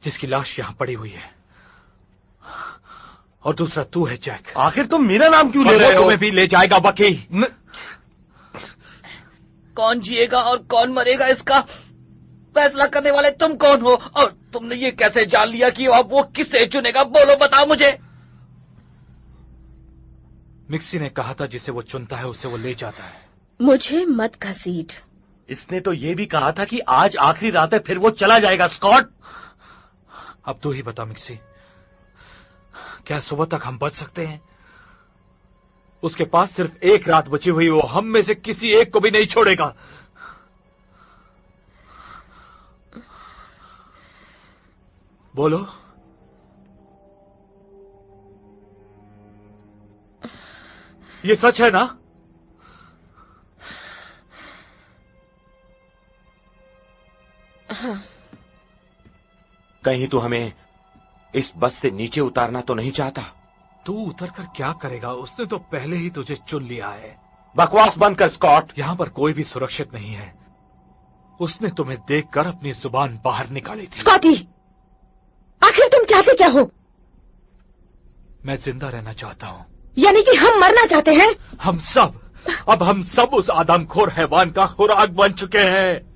जिसकी लाश यहां पड़ी हुई है और दूसरा तू है जैक। आखिर तुम मेरा नाम क्यों ले रहे हो? तुम्हें भी ले जाएगा बकी। कौन जिएगा और कौन मरेगा इसका फैसला करने वाले तुम कौन हो? और तुमने ये कैसे जान लिया कि अब वो किसे चुनेगा? बोलो, बताओ मुझे। मिक्सी ने कहा था जिसे वो चुनता है उसे वो ले जाता है। मुझे मत घसीट। इसने तो ये भी कहा था कि आज आखिरी रात है, फिर वो चला जाएगा। स्कॉट, अब तू ही बता मिक्सी, क्या सुबह तक हम बच सकते हैं? उसके पास सिर्फ एक रात बची हुई, वो हम में से किसी एक को भी नहीं छोड़ेगा। बोलो। ये सच है ना? हाँ। कहीं तू हमें इस बस से नीचे उतारना तो नहीं चाहता? तू उतर कर क्या करेगा? उसने तो पहले ही तुझे चुन लिया है। बकवास बंद कर स्कॉट। यहां पर कोई भी सुरक्षित नहीं है। उसने तुम्हें देखकर अपनी जुबान बाहर निकाली थी। स्कॉटी, आखिर तुम चाहते क्या हो? मैं जिंदा रहना चाहता हूं। यानी कि हम मरना चाहते हैं? हम सब उस आदमखोर हैवान का खुराक बन चुके हैं।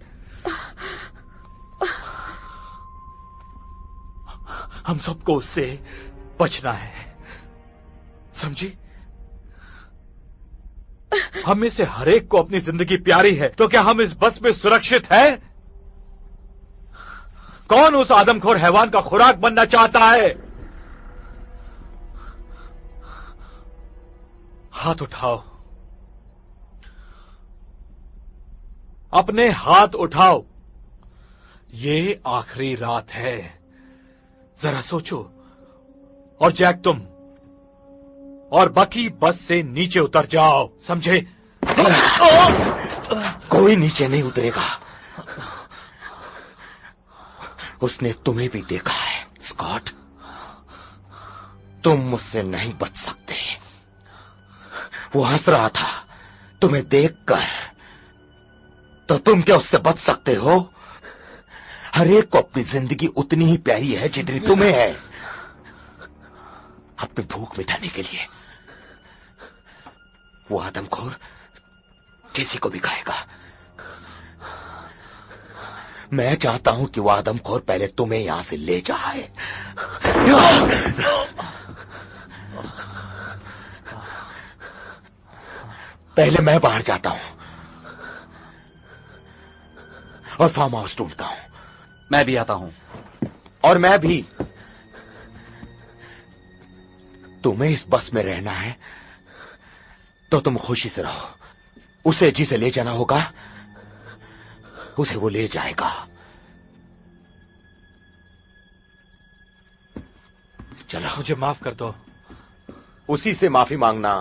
हम सबको उससे बचना है, समझी? हम में से हर एक को अपनी जिंदगी प्यारी है, तो क्या हम इस बस में सुरक्षित हैं? कौन उस आदमखोर हैवान का खुराक बनना चाहता है? हाथ उठाओ, अपने हाथ उठाओ। ये आखिरी रात है, जरा सोचो। और जैक, तुम और बकी बस से नीचे उतर जाओ, समझे? कोई नीचे नहीं उतरेगा। उसने तुम्हें भी देखा है स्कॉट। तुम मुझसे नहीं बच सकते। वो हंस रहा था तुम्हें देखकर, तो तुम क्या उससे बच सकते हो? हर एक को अपनी जिंदगी उतनी ही प्यारी है जितनी तुम्हें है, अपनी भूख मिटाने के लिए। वो आदमखोर किसी को भी खाएगा। मैं चाहता हूं कि वो आदमखोर पहले तुम्हें यहां से ले जाए। पहले मैं बाहर जाता हूं और फार्म हाउस ढूंढता हूं। मैं भी आता हूं। और मैं भी। तुम्हें इस बस में रहना है तो तुम खुशी से रहो। उसे जिसे ले जाना होगा उसे वो ले जाएगा। चलो, मुझे माफ कर दो। उसी से माफी मांगना।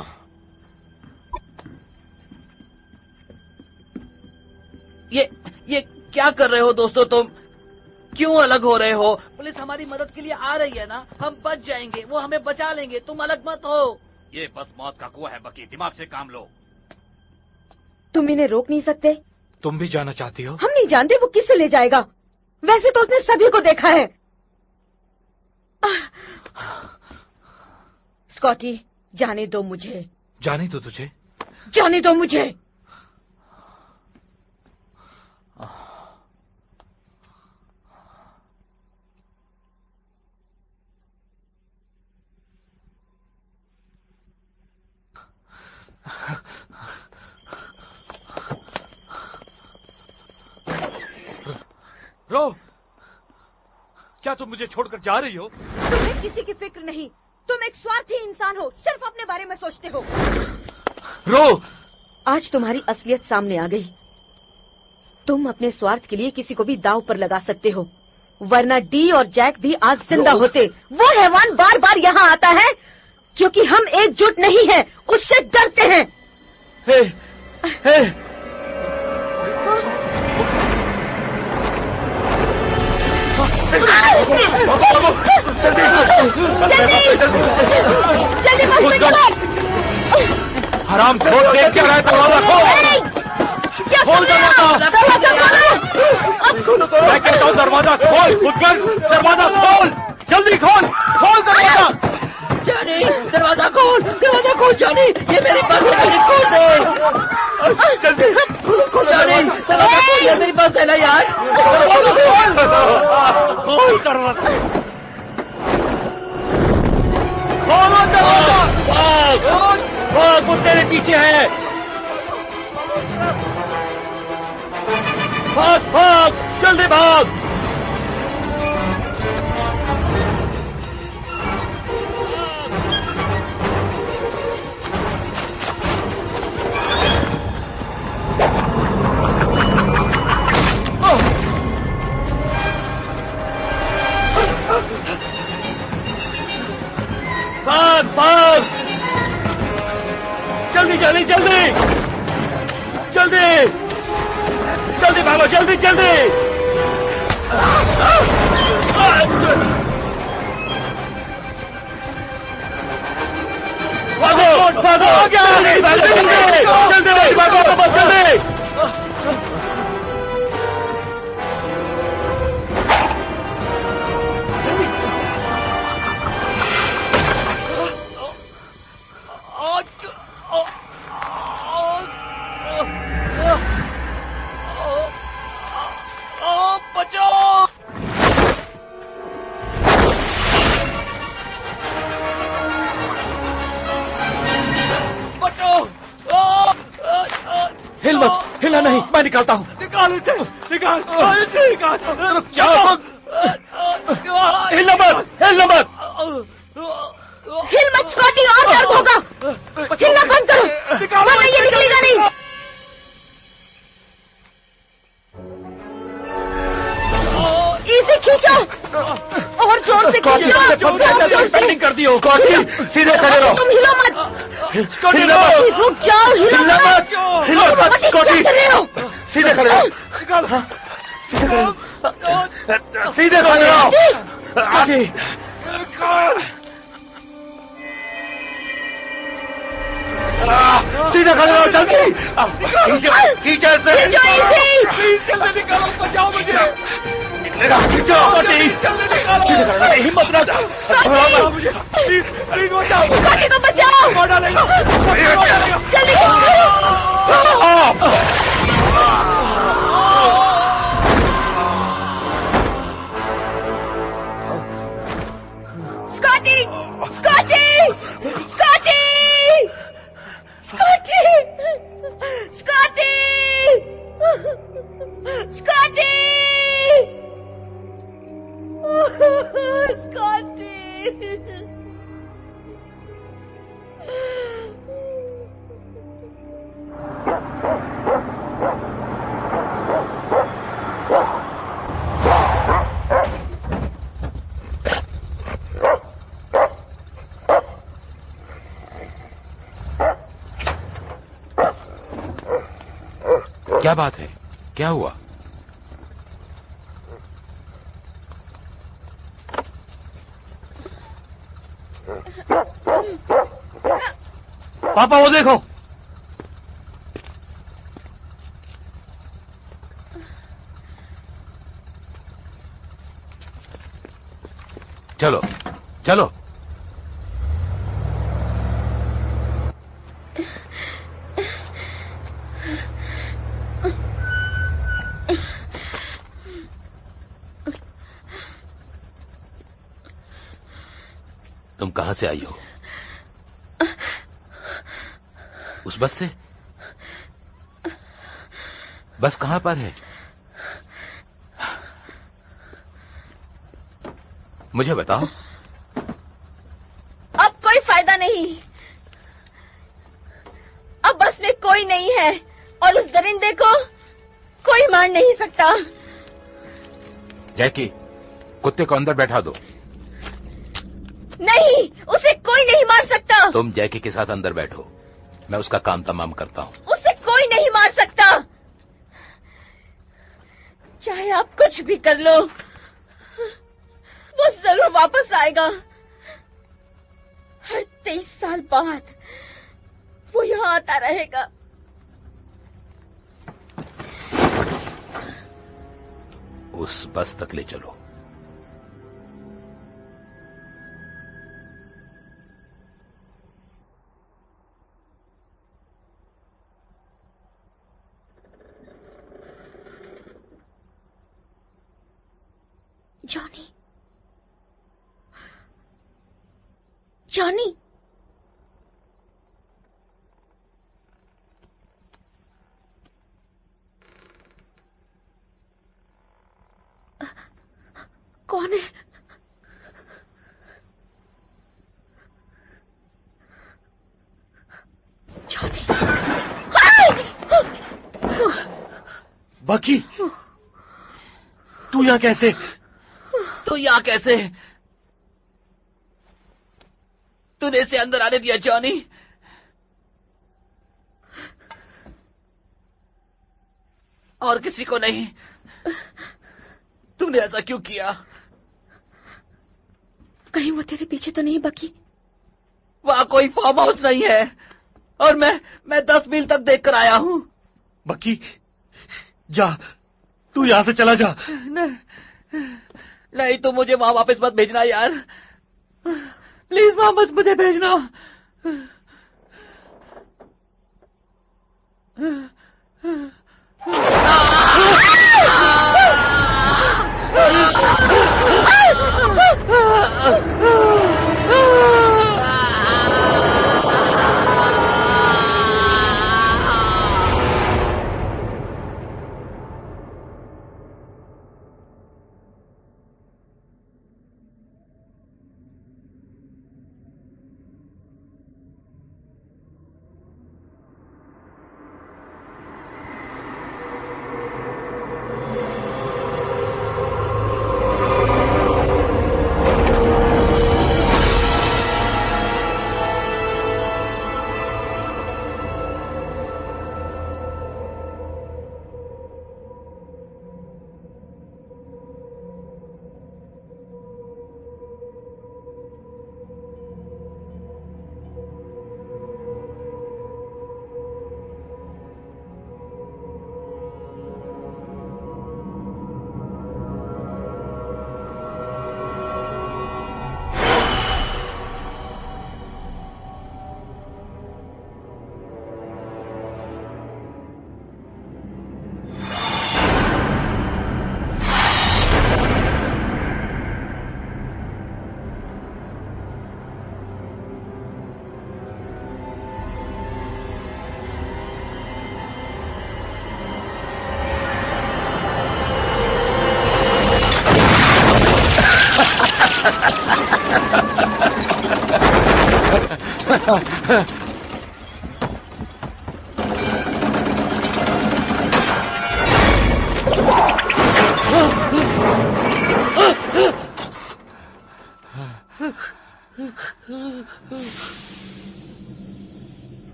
ये क्या कर रहे हो दोस्तों? तुम क्यों अलग हो रहे हो? पुलिस हमारी मदद के लिए आ रही है ना, हम बच जाएंगे, वो हमें बचा लेंगे। तुम अलग मत हो। ये बस मौत का कुआं है बकी, दिमाग से काम लो। तुम इन्हें रोक नहीं सकते? तुम भी जाना चाहती हो? हम नहीं जानते वो किससे ले जाएगा। वैसे तो उसने सभी को देखा है। स्कॉटी, जाने दो मुझे। जाने दो तुझे? जाने दो मुझे। रो, क्या तुम मुझे छोड़कर जा रही हो? तुम्हें किसी की फिक्र नहीं। तुम एक स्वार्थी इंसान हो, सिर्फ अपने बारे में सोचते हो। रो, आज तुम्हारी असलियत सामने आ गई। तुम अपने स्वार्थ के लिए किसी को भी दांव पर लगा सकते हो, वरना डी और जैक भी आज जिंदा होते। वो हैवान बार बार यहाँ आता है क्योंकि हम एकजुट नहीं हैं, उससे डरते हैं। हे, जल्दी बस में चलो। हराम खोल, देख क्या रहा है? दरवाजा खोल, मैं कहता हूँ दरवाजा खोल। खुदगर, दरवाजा खोल, जल्दी खोल दरवाजा। जानी, दरवाजा खोल जानी, ये मेरी बस है, जानी खोल दे। जल्दी खोलो जानी, दरवाजा खोल, ये मेरी बस है ना यार। खोल दरवाजा, खोलो दरवाजा। वो तेरे पीछे है। भाग भाग, जल्दी भाग। भाग भाग, जल्दी जल्दी जल्दी जल्दी जल्दी भागो, जल्दी जल्दी। भागो भागो, जल्दी जल्दी भागो, जल्दी। हिल मत, हिलना नहीं, मैं निकालता हूँ। निकाल इसे, निकाल निकाल। रुक जाओ, हिलना मत, हिलना मत। हिल मत स्कॉटी, और दर्द होगा। हिलना बंद करो, वरना ये निकलेगा नहीं। इसे खींचो, और जोर से खींचो, जोर से कर दियो। स्कॉटी सीधे खड़े रहो। तुम हिलो मत, स्कॉटी रुक जाओ, हिलो मत, हिलो मत, स्कॉटी कर रहे हो? सीधे खड़े रहो, सीधे खड़े रहो। स्कॉटी सीधे खड़े रहो, जल्दी खींचो जल्दी निकालो, बचाओ मुझे। खींचो, सीधे खड़े रहो, हिम्मत ना मुझे, प्लीज प्लीज बचाओ, स्कॉटी को बचाओ, जल्दी Scotty Scotty Scotty Scotty Scotty Scotty Scotty. क्या बात है, क्या हुआ? पापा वो देखो। चलो चलो। तुम कहां से आई हो? उस बस से? बस कहां पर है? मुझे बताओ। अब कोई फायदा नहीं, अब बस में कोई नहीं है और उस दरिंदे को कोई मार नहीं सकता। जैकी, कुत्ते को अंदर बैठा दो। नहीं, उसे कोई नहीं मार सकता। तुम जैकी के साथ अंदर बैठो, मैं उसका काम तमाम करता हूं। उसे कोई नहीं मार सकता, चाहे आप कुछ भी कर लो, वो जरूर वापस आएगा। हर 23 साल बाद वो यहाँ आता रहेगा। उस बस तक ले चलो। जॉनी, जॉनी, कौन है? बकी, तू यहाँ कैसे? तू यहाँ कैसे? तूने इसे अंदर आने दिया जॉनी? और किसी को नहीं? तुमने ऐसा क्यों किया? कहीं वो तेरे पीछे तो नहीं बकी? वहां कोई फार्म हाउस नहीं है और मैं 10 मील तक देख कर आया हूँ। बकी, जा, तू यहां से चला जा। नहीं तो मुझे वहां वापस मत भेजना यार, प्लीज वहां मत मुझे भेजना।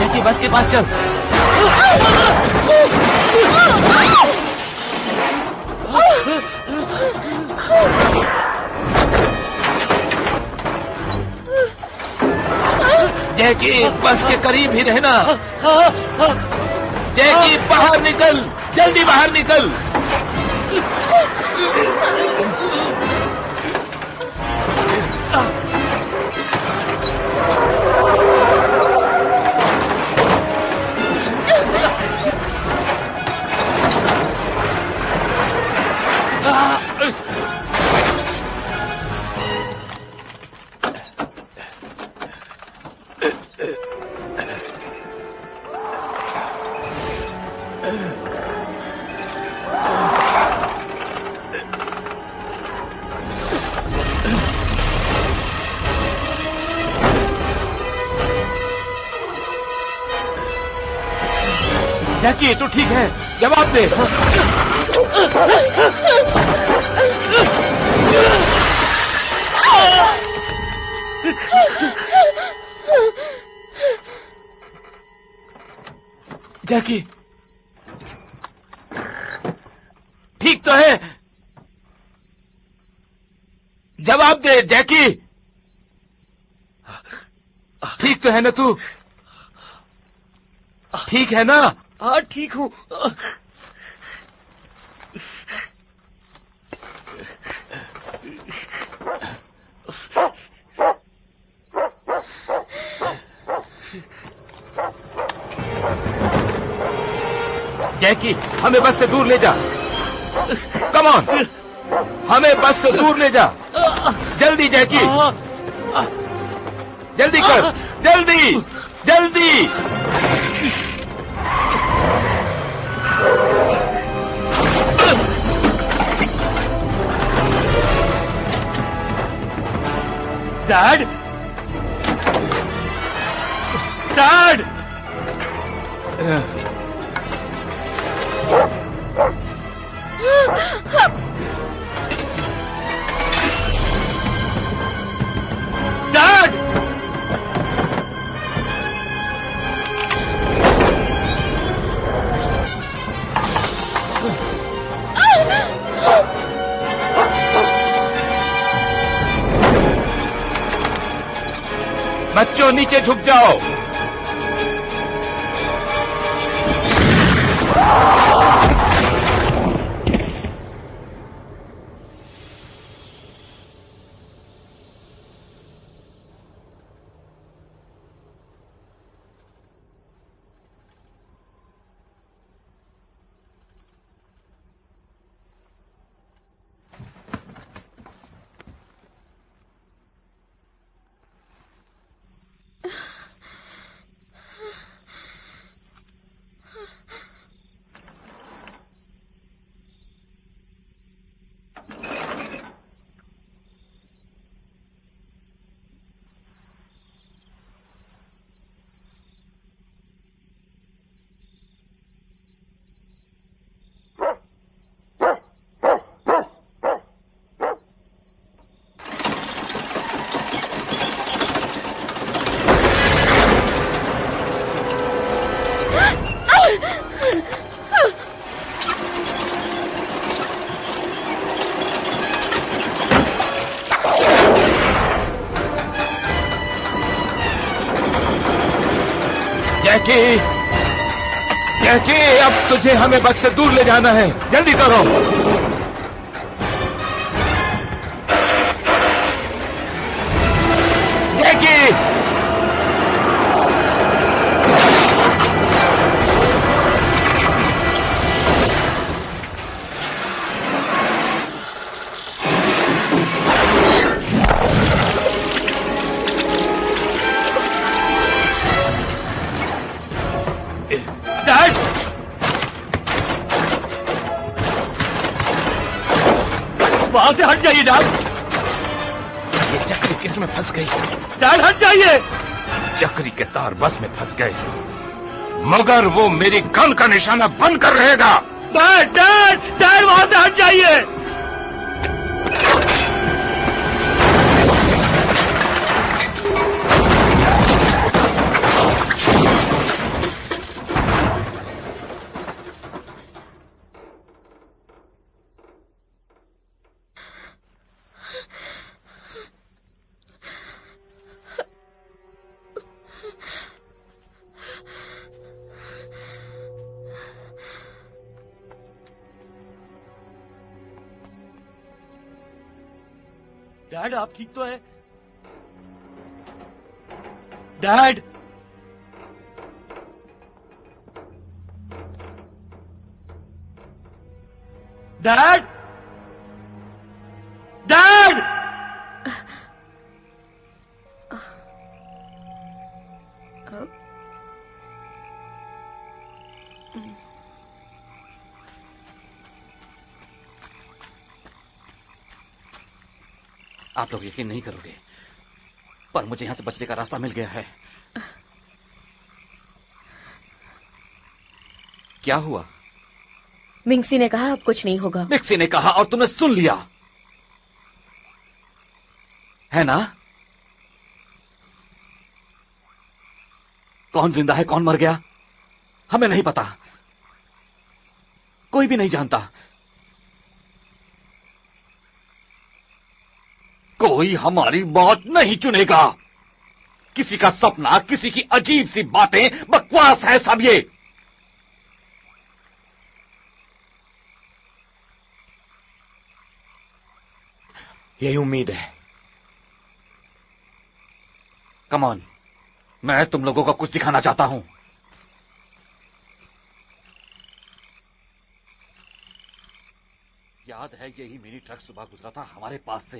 जैकी, बस के पास चल। जैकी, बस के करीब ही रहना। जैकी, बाहर निकल, जल्दी बाहर निकल। जैकी, तू ठीक है? जवाब दे। जैकी, ठीक तो है? जवाब दे जैकी। ठीक तो है ना तू? ठीक है ना? हाँ, ठीक हूँ। जैकी, हमें बस से दूर ले जा। कम ऑन, हमें बस से दूर ले जा। जल्दी जैकी, जल्दी कर, जल्दी जल्दी। डैड, डैड, डैड, बच्चों नीचे झुक जाओ। जैकी, जैकी, अब तुझे हमें बस से दूर ले जाना है। जल्दी करो। जैकी, वहां से हट जाइए डैड। ये चक्री किसमें फंस गई? डैड हट जाइए। चक्री के तार बस में फंस गए, मगर वो मेरी गन का निशाना बनकर रहेगा। डैड, डैड, डैड वहां से हट जाइए। डैड आप ठीक तो है? डैड, डैड, डैड, आप लोग यकीन नहीं करोगे, पर मुझे यहां से बचने का रास्ता मिल गया है। क्या हुआ? मिंगसी ने कहा अब कुछ नहीं होगा। मिक्सी ने कहा और तुमने सुन लिया, है ना? कौन जिंदा है, कौन मर गया, हमें नहीं पता, कोई भी नहीं जानता। कोई हमारी मौत नहीं चुनेगा। किसी का सपना, किसी की अजीब सी बातें, बकवास है सब ये। यही उम्मीद है। कम ऑन, मैं तुम लोगों को कुछ दिखाना चाहता हूं। याद है यही मिनी ट्रक सुबह गुजरा था हमारे पास से।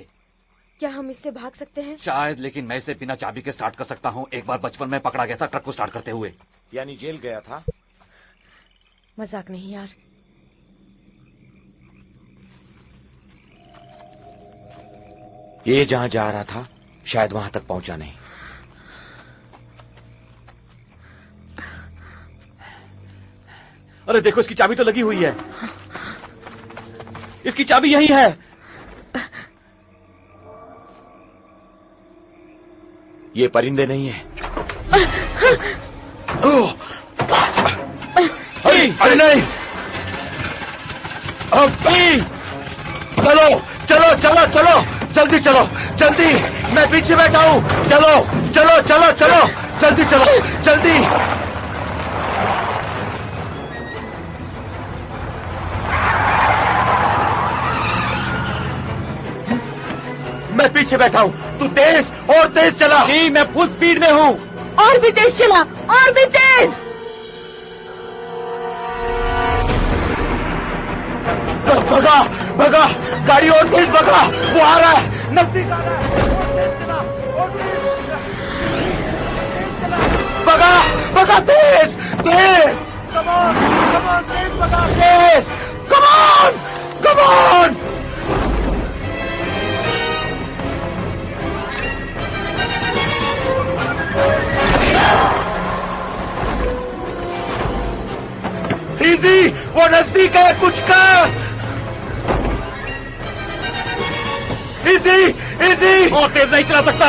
क्या हम इससे भाग सकते हैं? शायद, लेकिन मैं इसे बिना चाबी के स्टार्ट कर सकता हूँ। एक बार बचपन में पकड़ा गया था ट्रक को स्टार्ट करते हुए। यानी जेल गया था? मजाक नहीं यार। ये जहां जा रहा था शायद वहां तक पहुंचा नहीं। अरे देखो, इसकी चाबी तो लगी हुई है। इसकी चाबी यही है। ये परिंदे नहीं है। अरे नहीं, चलो चलो चलो चलो, जल्दी चलो जल्दी, मैं पीछे बैठा हूँ। चलो चलो चलो चलो, जल्दी चलो जल्दी। मैं पीछे बैठा हूँ, तू तेज और तेज चला। नहीं, मैं फुल स्पीड में हूँ। और भी तेज चला, और भी तेज। भगा भगा, गाड़ी और तेज भगा, वो आ रहा है, नजदीक आ रहा है। और तेज चला, और तेज चला, भगा भगा, तेज तेज, कमान कमान, तेज भगा, तेज, कमान कमान। इजी, वो नजदीक है, कुछ कर। इजी इजी, और तेज नहीं चला सकता।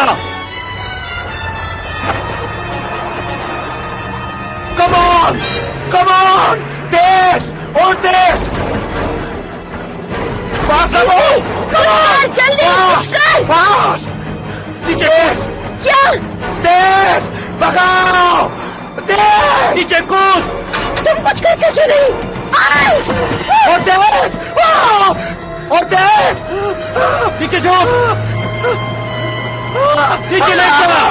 कमान कमान, तेज और तेज, फास्ट हो, कमान, जल्दी कुछ कर। फास्ट, नीचे, क्या? तेज भगाओ, तेज, नीचे कूद। तुम कुछ करके क्यों नहीं? और तेज, और तेज, नीचे झोंक, नीचे ले चला।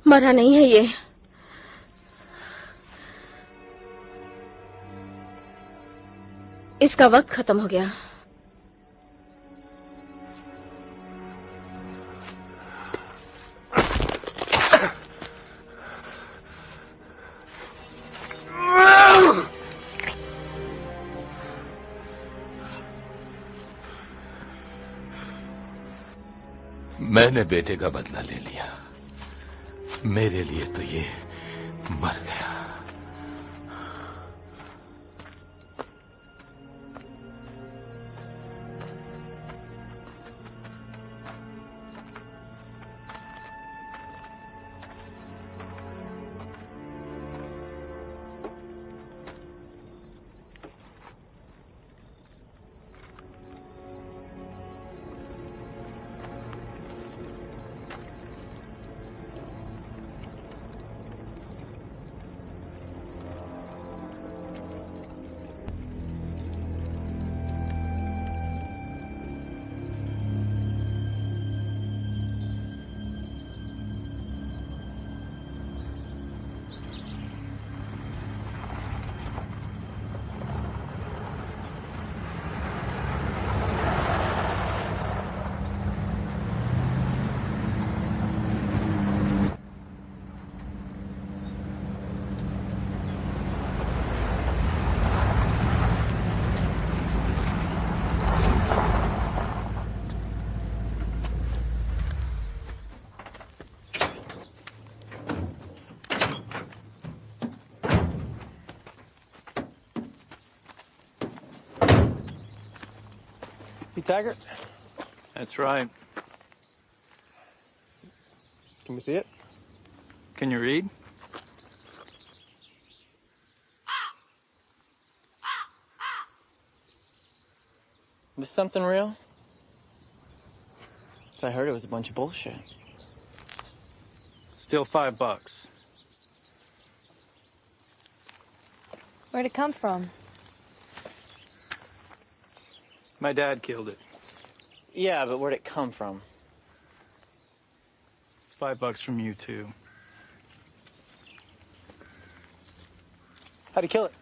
मरा नहीं है ये। इसका वक्त खत्म हो गया। मैंने बेटे का बदला ले लिया। मेरे लिए तो ये मर गया। Taggart? That's right. Can we see it? Can you read? Is this something real? I heard it was a bunch of bullshit. Still $5. Where'd it come from? My dad killed it. Yeah, but where'd it come from? It's $5 from you, too. How'd he kill it?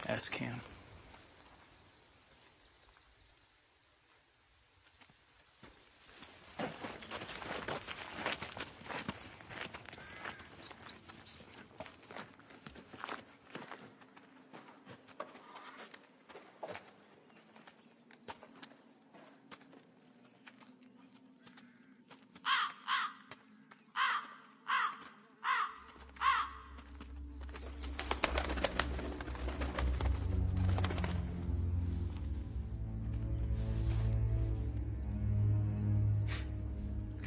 Ask him.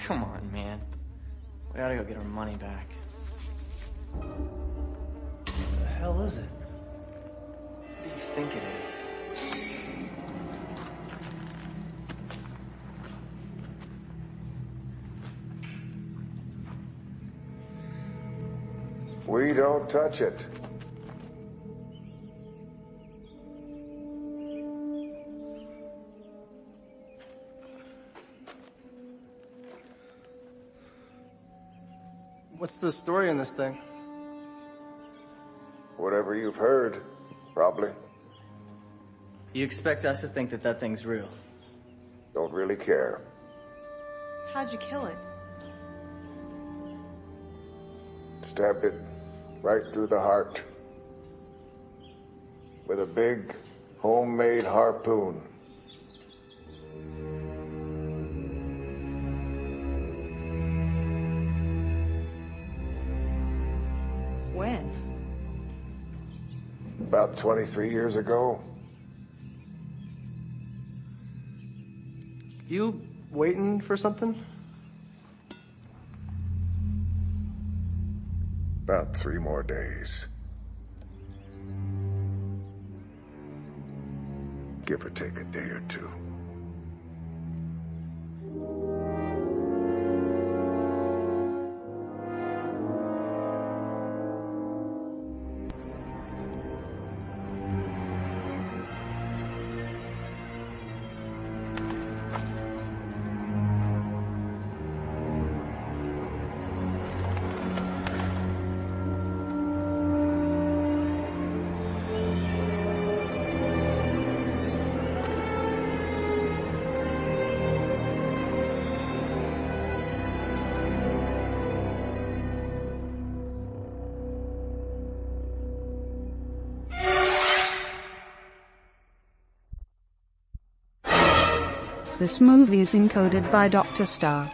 Come on, man. We gotta go get our money back. What the hell is it? What do you think it is? We don't touch it. What's the story in this thing? Whatever you've heard, probably. You expect us to think that that thing's real? Don't really care. How'd you kill it? Stabbed it right through the heart. With a big, homemade harpoon. When? About 23 years ago. You waiting for something? About 3 more days. Give or take a day or two. This movie is encoded by Dr. Star.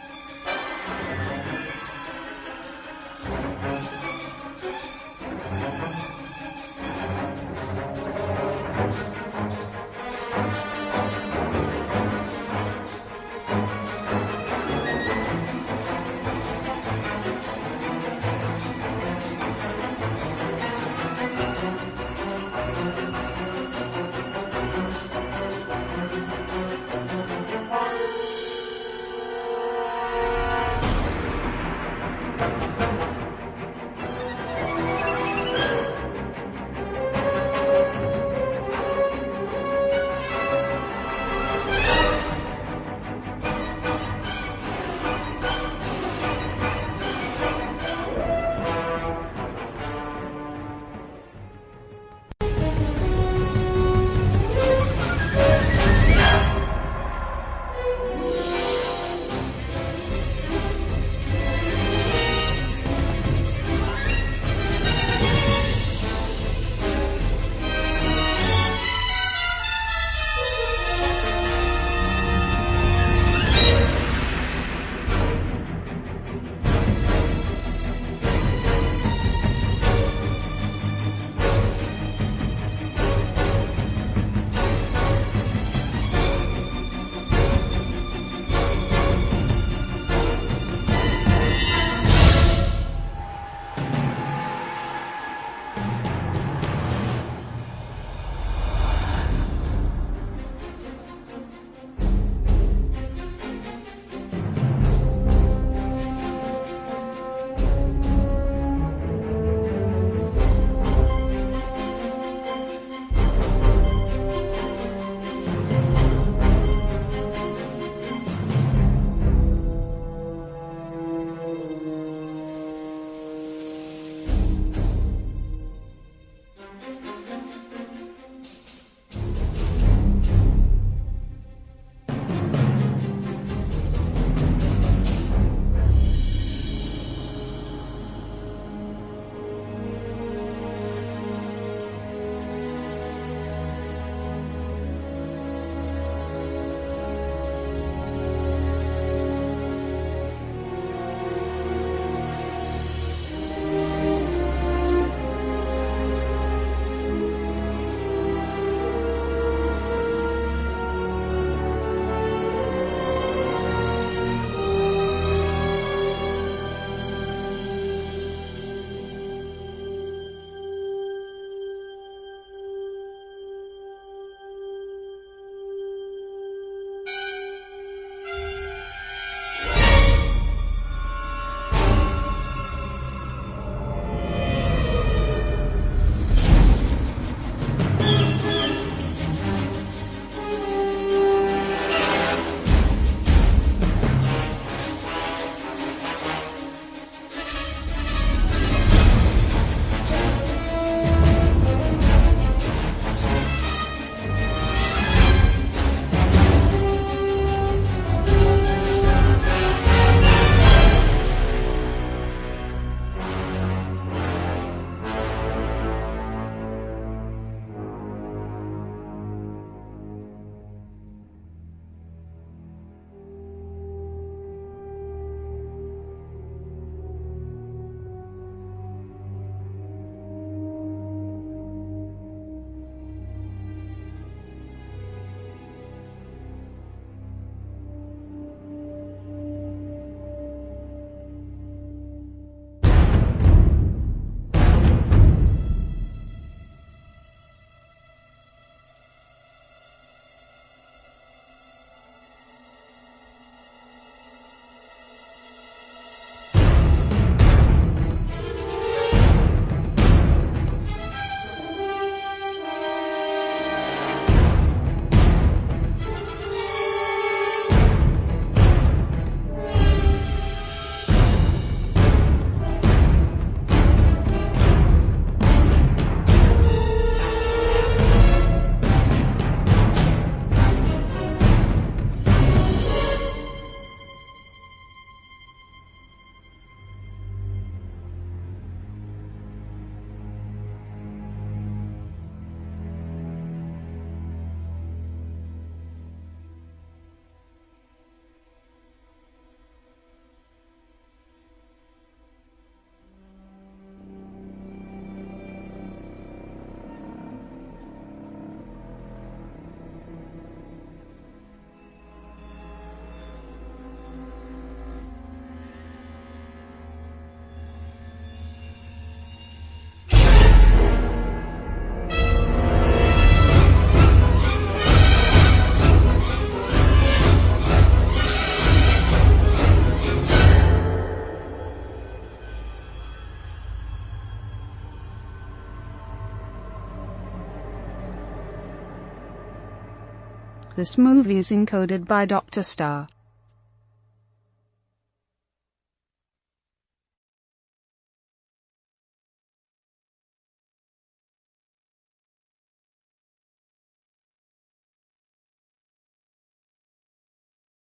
This movie is encoded by Dr. Star.